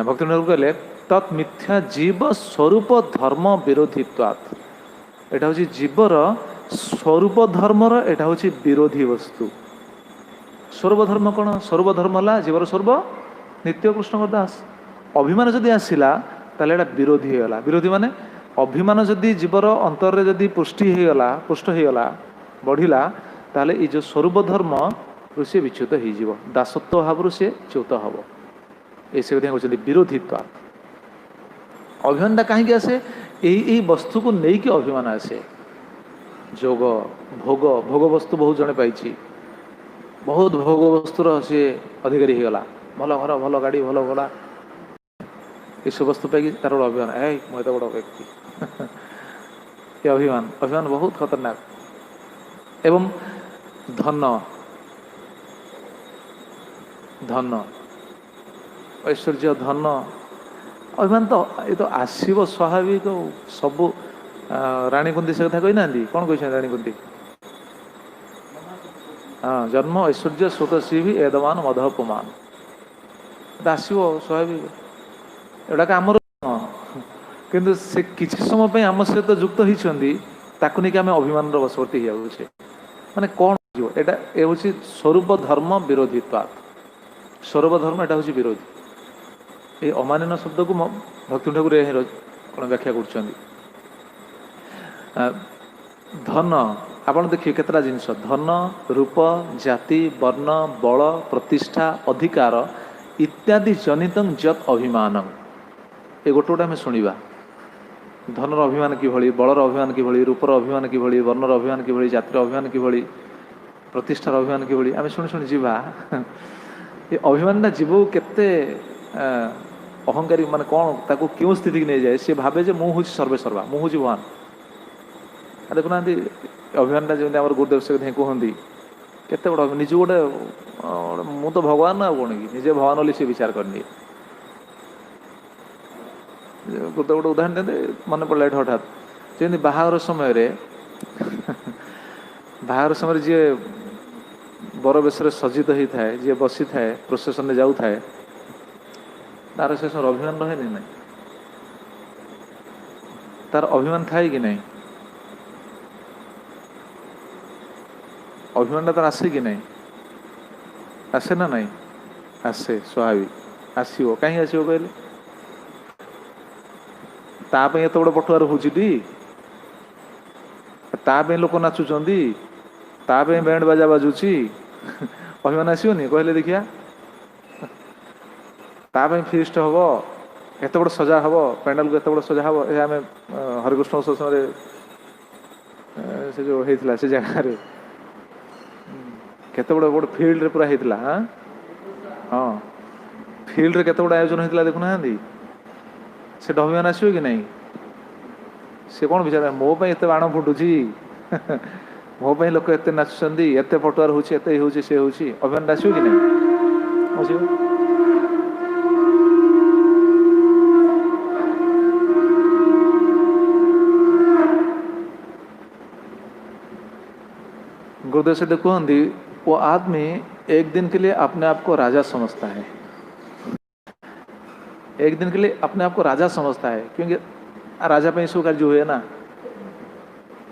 भक्ति कहले तत् मिथ्या जीव स्वरूप धर्म विरोधित्वात् यहाँ हूँ जीवर स्वरूप धर्मर यहाँ हूँ विरोधी वस्तु। सर्वधर्म कौन सर्वधर्म है जीवर सर्व नित्य कृष्ण दास अभिमान जदि आसला ताले विरोधी होगा। विरोधी माने अभिमान जदि जीवर अंतर जदि पुष्टि होगला पुष्ट होगला बढ़ला ताले ये जो सर्वधर्म सी विच्युत हो दासत्व भाव से च्युत हम ऐसे कहते विरोधित्व। अभिमानटा कहीं आसे यही वस्तु को लेकिन अभिमान आसे जोग भोग भोग वस्तु बहुत जड़े पाई बहुत भोग वस्तुर सी अधिकारी होगला भल घर भल गाड़ी भल घोड़ा ये सब वस्तु पाई तार अभिमान है मैं तो बड़ व्यक्ति ये अभिमान अभिमान बहुत खतरनाक। एवं धन धन ऐश्वर्य धन अभिमान तो ये तो आसव स्वाभाविक सबू राणी कुंती से कथा कही ना कौन कही राणी कुंती हाँ जन्म ऐश्वर्य स्वतसी भी एदमान मधपुमान आसव स्वाभाविक एटाक आमर किंतु से किसी समय पे आम सहित युक्त होती नहीं आम अभिमान बशवर्ती हो माने कौन एटा ये हूँ स्वरूप धर्म विरोधित्वात् स्वरूप धर्म एटा हूँ विरोधी। ये अमानिन शब्द को भक्ति ठाकुर कौन व्याख्या कर धन आपड़ देखिए केतटा जिनस धन रूप जाति वर्ण बल प्रतिष्ठा अधिकार इत्यादि जनित जत अभिमान ये गोटे गोटे आम शुणा धनर अभिमान किभଳି बलर अभिमान किभଳି रूपर अभिमान किभଳି वर्णर अभिमान किभଳି जातिर अभिमान किभଳି प्रतिष्ठार अभिमान किभଳି आम शुणी शुणी जीवा ये अभिमानटा जीव केते अहंकारी माने कौन ताको क्यों स्थिति की नहीं जाए सी भावे जे मु हूँ सर्वे सर्वा मु हूँ भगवान देखुना अभिमानटा जमी आम गुरुदेव से कहती केते बड़ निज गोटे मु तो भगवान आ कौन कि निजे भगवान बोली सी विचार करनी गुरुदेव गोटे उदाहरण देते मन पड़ा हठात जमी बाहागर समय बाहागर समय जी बर बेश सज्जित होता है जी बसी थाए प्रोसेसन में जाऊ थाए तार से अभिमान रहे ना तार अभिमान थाए कि नहीं अभिमान तार आसे कि नहीं आसे ना नहीं आसे स्वाभाविक आसो कहीं आसो कहले ताप एत बड़ पटुआर होती ताप लोक नाचुंट ताप बैंड बाजा बाजुची अभिमान आसोनी कहले देखिया ताप फिस्ट हम एत बड़ सजा हम पैंडल को एत बड़ सजा हम ये आम हरिकृष्ण समय से जो होता से जगार केत बड़ गोटे फिल्ड पूरा होता हाँ हाँ फिल्ड केत बड़ आयोजन होता देखुना से अभिमान आसो कि नहीं से कौन विचार मो एत बाण फुटुची मो लोक एत नाचुंट एत पटुआर होते से अभिमान आसो कि नहीं गुरुदेव से कहती वो आदमी एक दिन के लिए अपने आप को राजा समझता है, एक दिन के लिए अपने आप को राजा समझता है क्योंकि राजा पे सब कार्य हुए ना।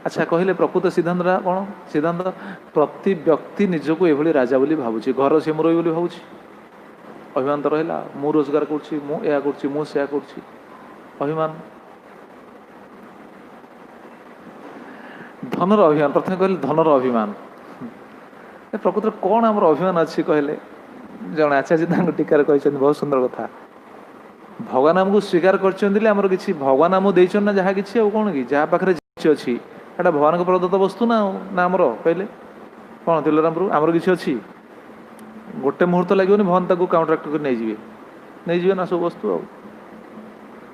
अच्छा कहले प्रकृत सिद्धांत कौन सिद्धांत प्रति व्यक्ति निजको एभली राजा बोली भावुची घर से मोर बोली भावुची अभिमान तो रहा मु रोजगार करुँची मुझे करुँची अभिमान धनर अभिमान प्रथम कहले धनर अभिमान प्रकृत कौन आम अभिमान अच्छी कहले जन आचार्य टीकार कहते बहुत सुंदर कथा भगवान आमको स्वीकार कर किसी भगवान आमको देना जहाँ कि कौन कि जहाँ पाखे अच्छी एटा भगवान को प्रदत्त वस्तु ना ना आमर कहले कौन तिलरामपुर आमर किसी अच्छी गोटे मुहूर्त लगे भगवान ताको काउंट्राक्ट कर नहीं जीवे ना सब वस्तु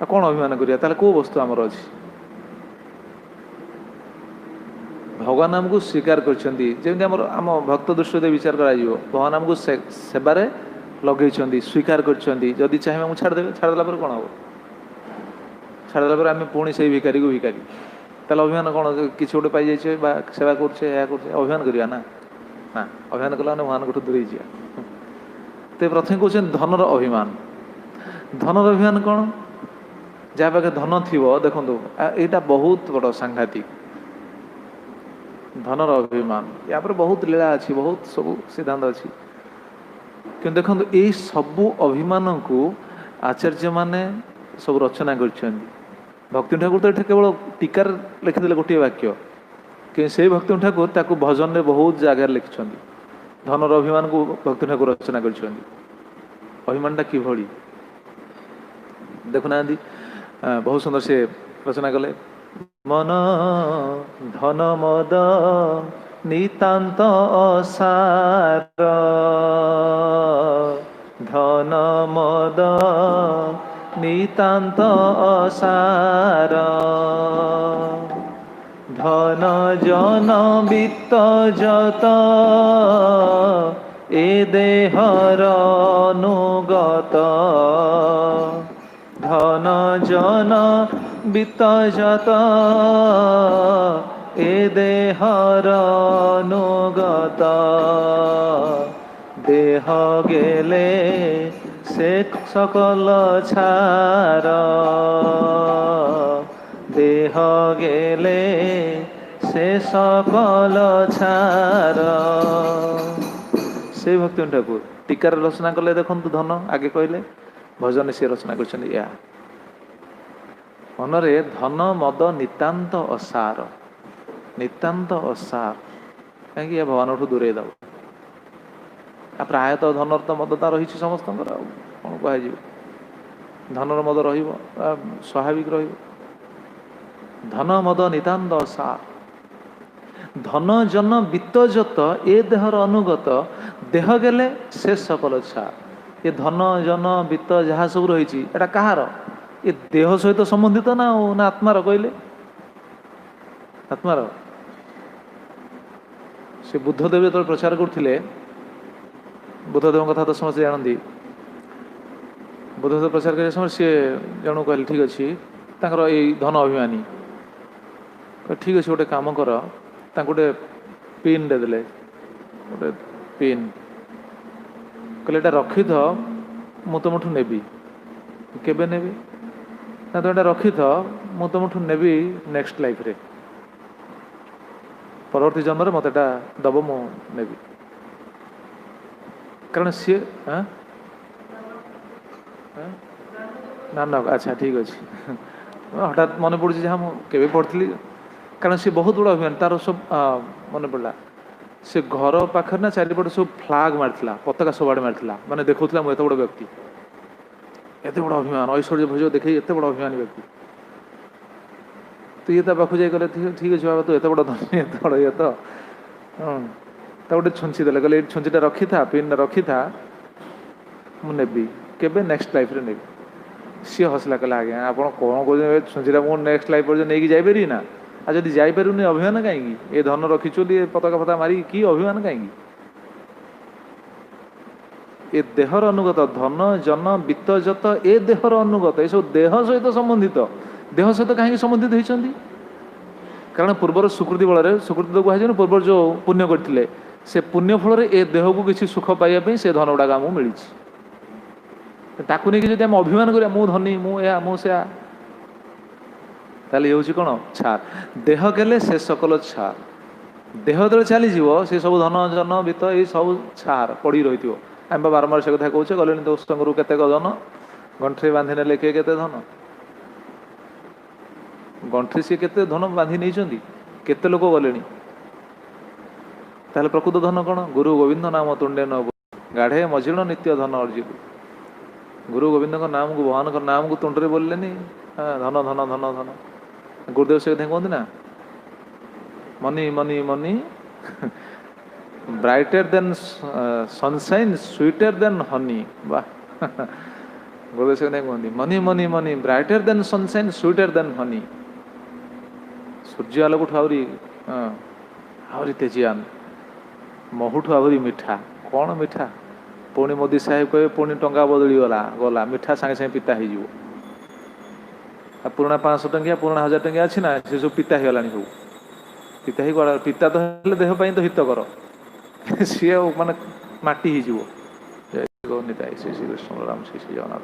आ कौन अभिमान करिया कौ वस्तु आमर अच्छी भगवान आमको स्वीकार करमती आम भक्त दृष्टि विचार कर भगवान आमको सेवारे लगे स्वीकार करदी चाहिए आमको छाड़देवे छाड़देला कौन हम छाड़देला आम पुणी से भिकारी को भिकारी ताल अभिमान कौन किसी गोटे पाई जाए सेवा करछे अभिमान करिया ना ना अभिमान कला भगवान को दूरे जा तो प्रथम कहते धनर अभिमान धनर अभिमान कौन जहाँ पाखे धन थी देखो यहाँ बहुत बड़ सांघातिक धनर अभिमान या बहुत लीला अच्छी बहुत सब सिद्धांत अच्छी कि देखो ये सबू अभिमान को आचार्य माने सब रचना कर भक्ति ठाकुर तो केवल टीकार लिखिदे गोटे वाक्य कि से भक्ति ठाकुर ताकू भजन में बहुत जगह लिखिं धनर अभिमान को भक्ति ठाकुर रचना कर अभिमानटा किभली देखुना बहुत सुंदर से रचना कले मन धन मद नितांत असार धन मद नितांत असार धन जन वित्त जत ए देहर अनुगत धन जन वित्त जत ए देहर अनुगत देह गेले से सकल छार देह गेले से सकल छार से भक्ति ठाकुर टीकार रचना कले देखु धन आगे कहले भजन से रचना कर मनरे धन मद नितांत असार कहीं भगवान दूरे दब प्रायतः धनर तो मदता रही समस्त कौन कह धनर मद स्वाभाविक धन मद नितांत असार धन जन वित्त जत ए देहर अनुगत देह गेले से सकल छार ये धन जन वित्त जहाँ सब रही कହାର ये देह सहित संबंधित ना ना आत्मार कहले आत्मार से बुद्धदेव जो प्रचार करते बुद्धदेव कथा तो समस्त जानती बुद्धदेव प्रचार कर समय सी जन कहले ठीक अच्छे ये धन अभिमानी ठीक अच्छे गोटे कम कर गोटे पिन दे देले गोटे पिन कहले रखी थ मु तुमठू नेबी केबे नेबी ना तो रखी थ मु तुमठू नेबी नेक्स्ट लाइफ रे परवर्ती जन्म रे मत दब मु नेबी कारण सी नानक अच्छा ठीक अच्छे हठात मन पड़ी जहाँ मुझे पढ़ी कारण सी बहुत बड़ा अभिमान तार सब मन पड़ा से घर पाखे ना चारिपट सब फ्लाग मारला पताका सबआड़े मारला माने देखौला मु एत बड़ व्यक्ति एत बड़ अभिमान ऐश्वर्य भोज देखे एत बड़ अभिमानी व्यक्ति तो ये पाखु जाई कहले ठीक अच्छे बाबा तू एत बड़ धनी एत बड़ ये तो गोटे छुंची देले कहले छुंचीटा रखी था पिन रखी था मु नेबी केबे नेक्स्ट लाइफ रे नेबी सी हसला कहला आज्ञा आप कौन कह छुंचीटा मु नेक्स्ट लाइफ पर नहीं जापरि ना आ जदि जापरुनी अभिमान कहीं ये धन रखीचु पताका फता मारी कि अभिमान कहीं ए देहर अनुगत धन जन वित्त जत ए देहर अनुगत ये सब देह सहित संबंधित देह सहित कहीं संबंधित होती कारण पूर्वर सुकृति बल सुकृति तो कहुए पूर्वर जो पुण्य करते से पुण्य फल ए देह को किसी सुख पाइबा से धन गुड़ाक आमको मिली ताकू नहीं जब अभिमान करिया मु धनी मुझे ताले ये कौन छार देह केले से सकल छार देह जो चली से सब धन जन वित्त ये सब छार पड़ी रही आम बारंबार से कथा कहे गले दोस्त केते धन गंठी बांधि ने किए केते धन गंठी सी केते धन बांधि नहीं केते लोक गले ताले प्रकृत धन कौन गुरु गोविंद नाम तुंडे न गाढ़े मझिण नित्य धन अर्जित गुरु गोविंद नाम को भगवान का नाम को तुंडरे बोलले धन धन धन धन गुरुदेव से कथा कहते ना money money money brighter than sunshine sweeter than honey वाह गुरुदेव से कथा कहते money money money brighter than sunshine sweeter than honey सूर्य आलोक आहरी तेजियान महूठू आहरी मिठा कौन मिठा पुणी मोदी साहेब कहे पुणी टंका बदली गला मिठा सांगे सांगे पिता हो पुराना 500 टंकिया पुराना 1000 टंकिया अच्छी ना से सब पिता हो सब पिता ही गला पिता तो हेल्ले देह पाई तो हितकर सी माने माटी हो जय गौनिताई श्री श्री कृष्ण राम श्री श्री जगन्नाथ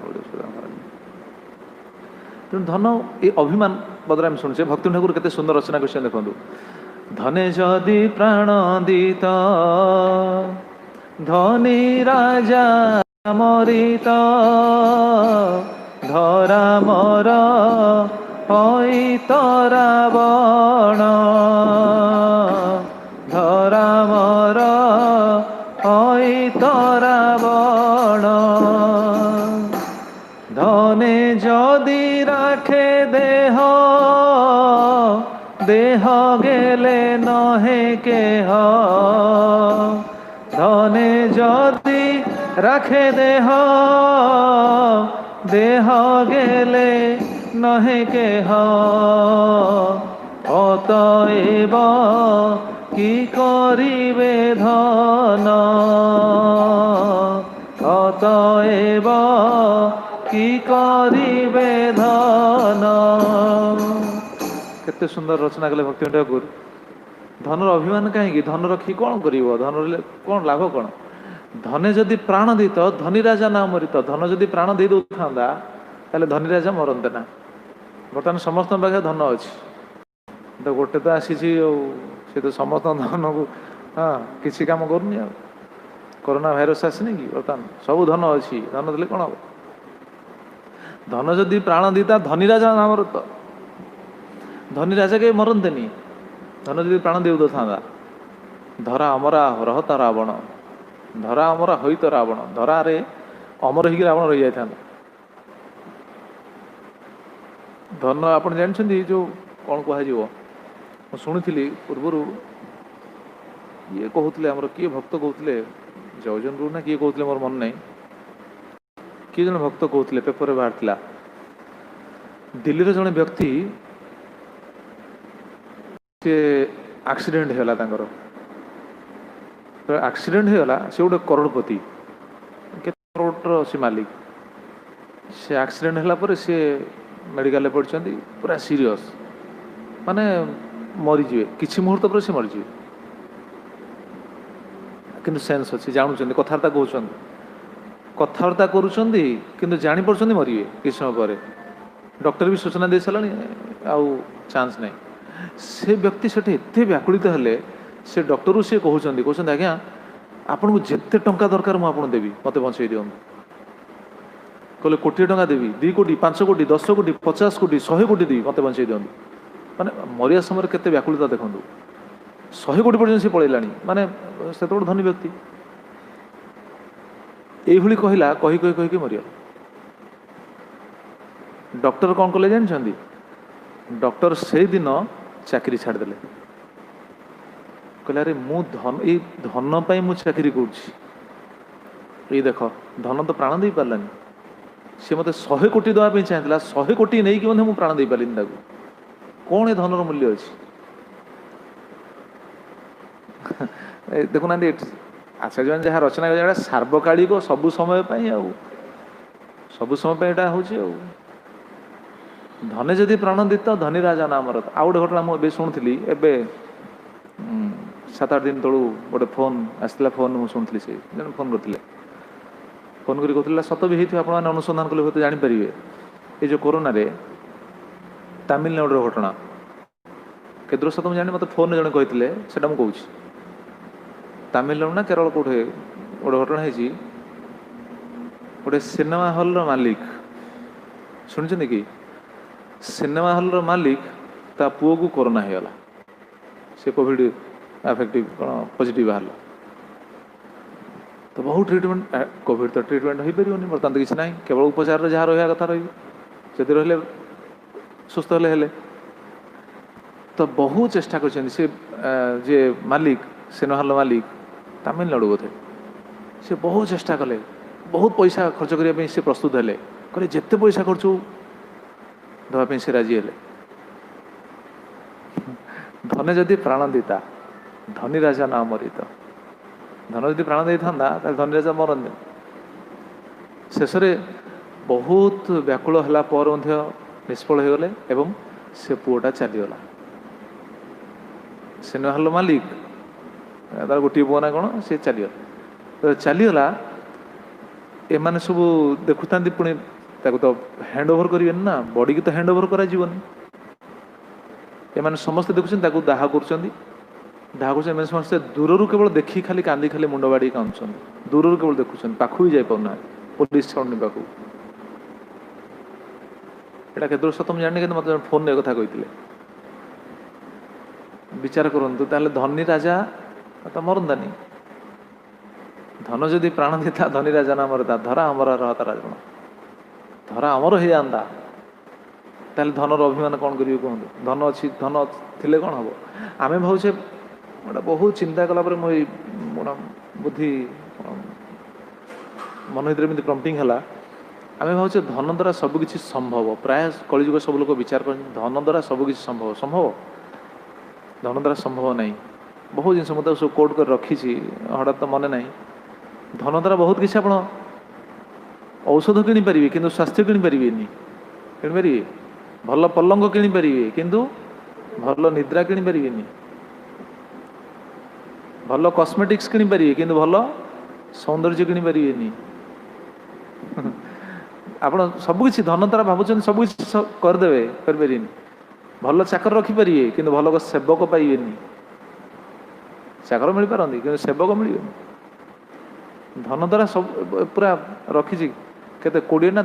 तेणु धन ये अभिमान बदला आम शुणे भक्ति ठाकुर केते सुंदर रचना कर देखो धने जदि प्राण दीता धनी राजा मरित धरा मर रावण धरा मर रावण धने जदि राखे देह देह गेले नहे केह धने जदि राखे देह देह गेले नहे केह अतएव कि करिबे धन अतएव कि करिबे धन केते सुंदर रचना कले भक्ति ठाकुर धनर अभिमान कहीं धन रखी कौन कर धन कौन लाभ कौन धने जदि प्राण दीत धनी राजा ना मरित धन जदि प्राण दे था धनी राजा मरते ना बर्तमान समस्त पाखे धन अच्छी तो गोटे तो आसी सी तो समस्त धन को हाँ किसी काम करूनी कोरोना भाइरस आसनी कि बर्तमान सब धन अच्छी धन देले कौन हम धन जदि प्राण दीता धनी राजा ना मरत धनी राजा के मरते नहीं धन जदि प्राण दे था धरा अमरा रहता रावण धरा अमरा हो तो रावण धरा रे अमर हो रावण रही जाता धन आप जानते जो कौन कह शुणी पूर्वर ये कहते आमर किए भक्त कहते जयजनपुर ना किए कहते मोर मन नहीं किए जन भक्त कहते पेपर बाहर दिल्ली जड़े व्यक्ति से एक्सीडेंट है एक्सीडेंट होगा से गोटे करोड़पति के करोड़ से मालिक से एक्सीडेंट है सी मेडिकल पड़ते पूरा सीरियस माने मरीजे किसी मुहूर्त पर से मरीजे किंतु सेन्स अच्छी जानुं कथबार्ता कहते कथबार्ता करूँ जापर मरवे किसी समय पर डॉक्टर भी सूचना दे सारे आउ चांस नहीं से व्यक्ति से एत व्याकुलित हेले से डॉक्टर सी कहते आज्ञा आपन को जिते टंका दरकार मुझे देवी मत बचाई दिखाँ कहले कोटी टंका देवी 2 कोटी 5 कोटी 10 कोटी 50 कोटी 100 कोटी देवी मत बचाई दिखाँ माने मरिया समय केते व्याकुलता देखूँ 100 कोटी पर्यंत से पलैलानी माने से तो धनी व्यक्ति यही कहला कही कही कही मरीगला। डॉक्टर कौन कले जानते डॉक्टर से दिन चाकरी छाड़देले कहले अरे मु धन ये धन पाई मु चाकरी कर देख धन तो प्राण दे पारानी सी मत 100 कोटी देवाई चाहला 100 कोटी नहीं कि मु प्राण दे पारे कौन ए धनर मूल्य अच्छी देखुना आचार्य मैंने जहाँ रचना कर सार्वकालिक सबु समय सबु समय हूँ धने जदि प्राण दीत धनी राजा नाम रथ। आउ गोटे घटना मुझे शुणुली एवं 7-8 दिन तलू गोटे फोन आसला फोन मुझे शुणुली से जन फोन करते फोन कर कहते सत भी होती आप अनुसंधान कले हूँ जापर ये जो कोरोना रे तमिलनाडु घटना केद्र सत मुझे जानी मत फोन जन कहते से मुझे तमिलनाडु ना केरल कौटे गोटे घटना है गोटे सिनेमा हॉल मालिक शुणी कि सिनेमा हॉल मालिक ता पुओ को कोरोना हो गला से कोविड अफेक्टिव कौन पॉजिटिव बाहर तो बहुत ट्रीटमेंट कोविड तो ट्रीटमेंट हो पार बर्तमान तो किसी ना केवल उपचार जहाँ रहा कथा रही रही सुस्थ हेले तो बहुत चेष्टा कर मालिक सिनेमा हॉल मालिक तमिलनाडु बोधे से बहुत चेष्टा कले बहुत पैसा खर्च करने से प्रस्तुत हेले कहले जिते पैसा खर्च दवाई से राजी हेले धने जदि प्राण दीता धनी राजा ना मरीत धन जदि प्राण दे था धनी राजा मरंदे शेष बहुत व्याकुल है निष्फल हो गले एवं से पुओटा चलीगला सिनेमा हॉल मालिक तार गोटे पुओ ना कौन सी चलीगला तो चलीगला एम सब देखुता पुणी तो हैंड ओवर करें ना बॉडी की तो हैंड ओवर करा एम समस्ते देखुं दाह कर समस्ते दूर केवल देखी खाली कांदी खाली मुंड बाड़ी कांदुन दूर केवल देखुं पाखु भी जाना पुलिस छाड़नी पाखु यहाँ केत सत मुझे जानी मत फोन कथा कहते विचार करूँ ताले धनी राजा तो मरंदानी धन जदि प्राण देता धनी राजा ना मरता धरा आमर रहता राजगुण धरा आमर हो जाता ताले धनर अभिमान कौन करेंगे कहतु धन अच्छी धन थिले कौन हम आम भावे गोटे बहुत चिंता कलापर मोर बुद्धि मन भर प्रम्पिंग है आम भावे धन द्वारा सबकि संभव प्राय कलिजुग सब लोग विचार कर धन द्वारा सबकि संभव संभव धन द्वारा संभव नहीं बहुत जिन मुझे सब कोट कर रखी हठात तो मन नहीं धन द्वारा बहुत किसी आप औषध किनीपारे कि स्वास्थ्य किनीपारे किनीपारे भल पलंग किनीपारे किंतु भल निद्रा किनीपारे भल कस्मेटिक्स किनीपारे किंतु भल सौंदर्य किनीपारे आप सबकि धन द्वारा भावुं सबकि करदे करें भल चाकर रखिपारे कि भल सेवक पाइबे चाकर मिल पारती कि सेवक मिले धन द्वारा सब पूरा रखी केते 20 ना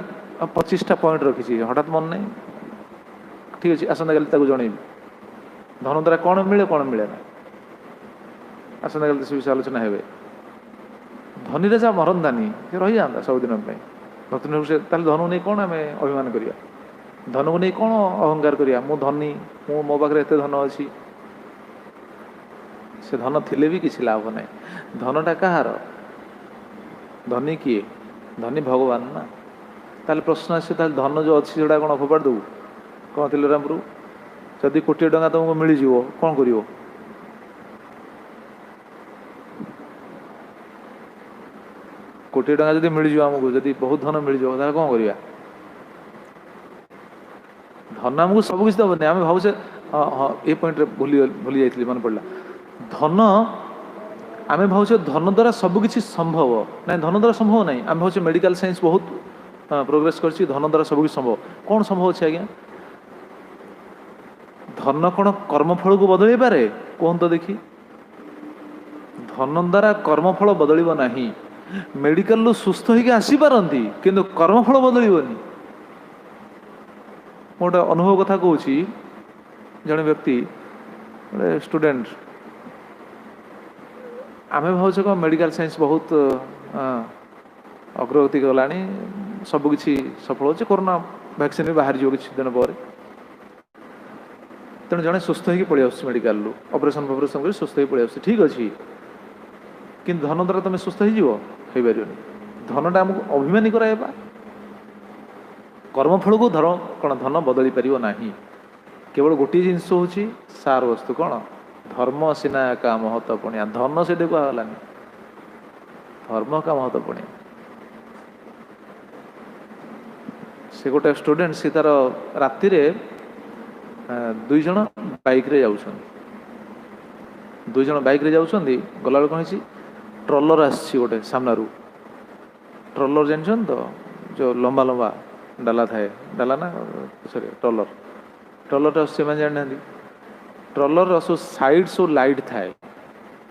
25टा पॉइंट रखी हठात मन नहीं ठीक अच्छे आसंता काली जनइबी धन द्वारा कौन मिले ना आसंता काली से विषय आलोचना हे धनी राजा मरंदानी रही जाता सबुदिन नतुन से धन को नहीं कौन आम अभिमान करिया धन को नहीं कौन अहंकार करिया मु धनी मो पाखे एत धन अच्छी से धन थिले भी किसी लाभ ना धनटा कहार धनी किए धनी भगवान ना ताले प्रश्न आसे धन जो अच्छी जोड़ा कौन फोपाड़ देवु कौन थी रामपुर जदि 1 कोटी टंका तुमको मिल जाव कौन कर 1 कोटी टंका जदि मिल जाव आमको जदि बहुत धन मिल जाव कौन करिया धन आमको सब किसी दबनी आम भाव से हाँ ये पॉइंट भूली जाइए मन पड़ा धन आम भावे धन द्वारा सबकि संभव ना धन द्वारा संभव ना आम भावे मेडिकल साइंस बहुत प्रोग्रेस कर धन द्वारा सबकि संभव कौन संभव अच्छे आज्ञा धन कौन कर्मफल को बदल पारे कहूँ तो देखी धन द्वारा कर्मफल बदल ना मेडिकल सुस्थ होगी आसीपारती किंतु कर्मफल बदलनी गोटे अनुभव कथा कहूँ जड़े व्यक्ति गोटे स्टूडेंट आम भावुँ कौन मेडिकल साइंस बहुत अग्रगति गला सबकि सफल हो कोरोना वैक्सीन भी बाहर किसी दिन पर तेणु जड़े सुस्थ हो पलि आस मेडिकल ऑपरेशन फपरेशन कर सुस्थ हो पलि आस ठीक अच्छे कि धन द्वारा तुम सुस्थ हो पार धनटा आमको अभिमानी कराइबा कर्मफल को धन कौन धन बदली पार ना केवल गोटे जिनस हूँ सार वस्तु कौन धर्म सीना का महत्वपूर्ण धन से कहलानी धर्म का महत्वपूर्ण से गोटे स्टूडेंट सी तार राति दुई जन बाइक रे जाउछन दुई जन बाइक रे जाउछन गला कौन ट्रलर आसी गोटे सामनारू ट्रलर जानछन तो जो लंबा लंबा डाला थाए डाला ना सॉरी ट्रलर ट्रलर से जाना ट्रलर सब साइड सब लाइट थाए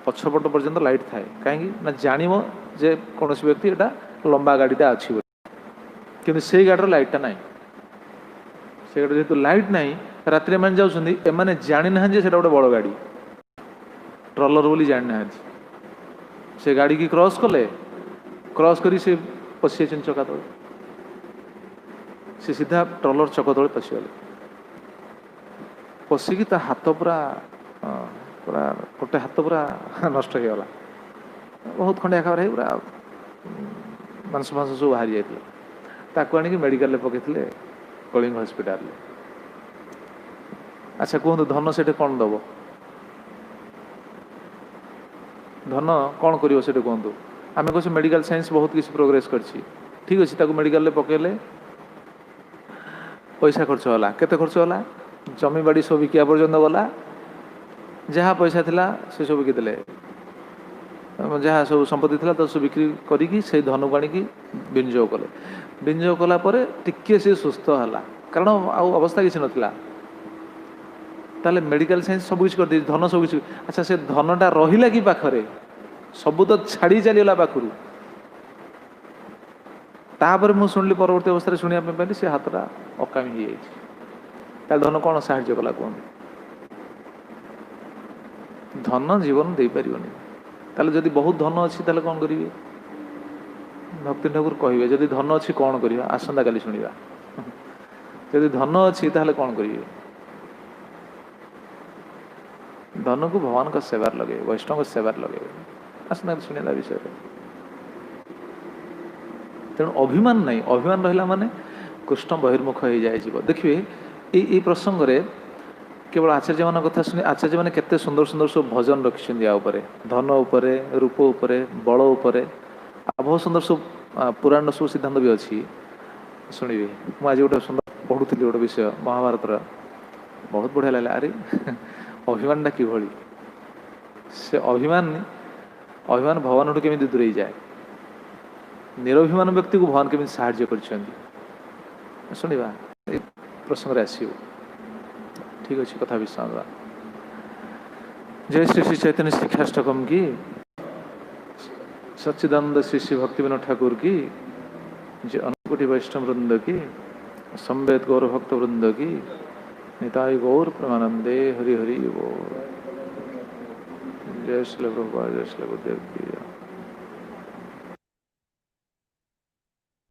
पछपट पर्यंत लाइट थाए कहीं ना जान जे कौन व्यक्ति एटा लंबा गाड़ीटा अच्छी कि से गाड़ी लाइटा ना से गाड़ी जेहतु लाइट ना रात में जाने जानी ना गोटे बड़ गाड़ी ट्रलर बोली जानी ना से गाड़ी की क्रॉस कले क्रॉस करी से पशि चका तले से सीधा ट्रलर चक तले पशिगले पशिकी ता हाथ पूरा पूरा गोटे हाथ पूरा नष्ट हो गला बहुत खंडिया खबर पूरा मांस फांस सब बाहरी जाता ताकू आनिक मेडिकल पकई कलिंग हस्पिटाल। अच्छा कहतु धन से कौन दब धन कौन कर कहतु आम कह मेडिकल साइंस बहुत किसी प्रोग्रेस करछि ठीक अच्छे ताकू मेडिकल पकड़े पैसा खर्च होला केते खर्च होला जमी बाड़ी सब बिकिया पर्यंत गला जहाँ पैसा थिला से सब बिकिदेले जहाँ सब संपत्ति थिला तो सब बिक्री करी से धन को आनिकी विनियोग कले विनियोग कला परे टिके से सुस्थ है कारण अवस्था किसी नथिला ताले मेडिकल साइंस सब कुछ कर दी धन सब कुछ अच्छा से धनटा रहिला कि पाखरे सब तो छाड़ी चलीगला पाखु तापर मुझे शुणिली परवर्ती अवस्था शुणा पाइली से हाथटा अकामी हो जाए धन कौन साहाଯ୍य कला कहते धन जीवन दे पारिबनी ताले जदि बहुत धन अच्छी ताले कौन करेंगे भक्ति ठाकुर कहे जदि धन अच्छी कौन करवा आसंता काली शुणा जदि धन अच्छी ताले कौन करेंगे धन को भगवान का सेवार लगे वैष्णव को सेवार लगे आसंता शुणा विषय तेणु अभिमान नहीं अभिमान रहा माने कृष्ण बहिर्मुख हो जाए देखिए ये प्रसंग रे केवल आचार्य मान कथा शुणी आचार्य मैंने केते सुंदर सुंदर सब भजन रखिछन धन उपरे रूप उपरे बल उपरे बहुत सुंदर सब पुराण सब सिद्धांत भी अच्छी शुणिबे मुझे गोटे सुंदर पढ़ुली गोटे विषय महाभारत बहुत बढ़िया लगे अरे अभिमानटा कि से अभिमान अभिमान भगवान केमी दूरे जाए निरभिमान व्यक्ति को भगवान केमी साहाଯ୍य कर शुणा प्रसंग आसो ठीक अच्छे कथा विश्राम जय श्री श्री चैतन्य शिक्षाष्टकम की सच्चिदानंद श्री श्री भक्ति विनोद ठाकुर की जय अनुकोटि वैष्णव वृंद की संवेद गौर भक्त वृंद की निताय गौर प्रेमानंदे हरि हरि बोल जय श्री प्रभुपाद जय श्री गुरुदेव की।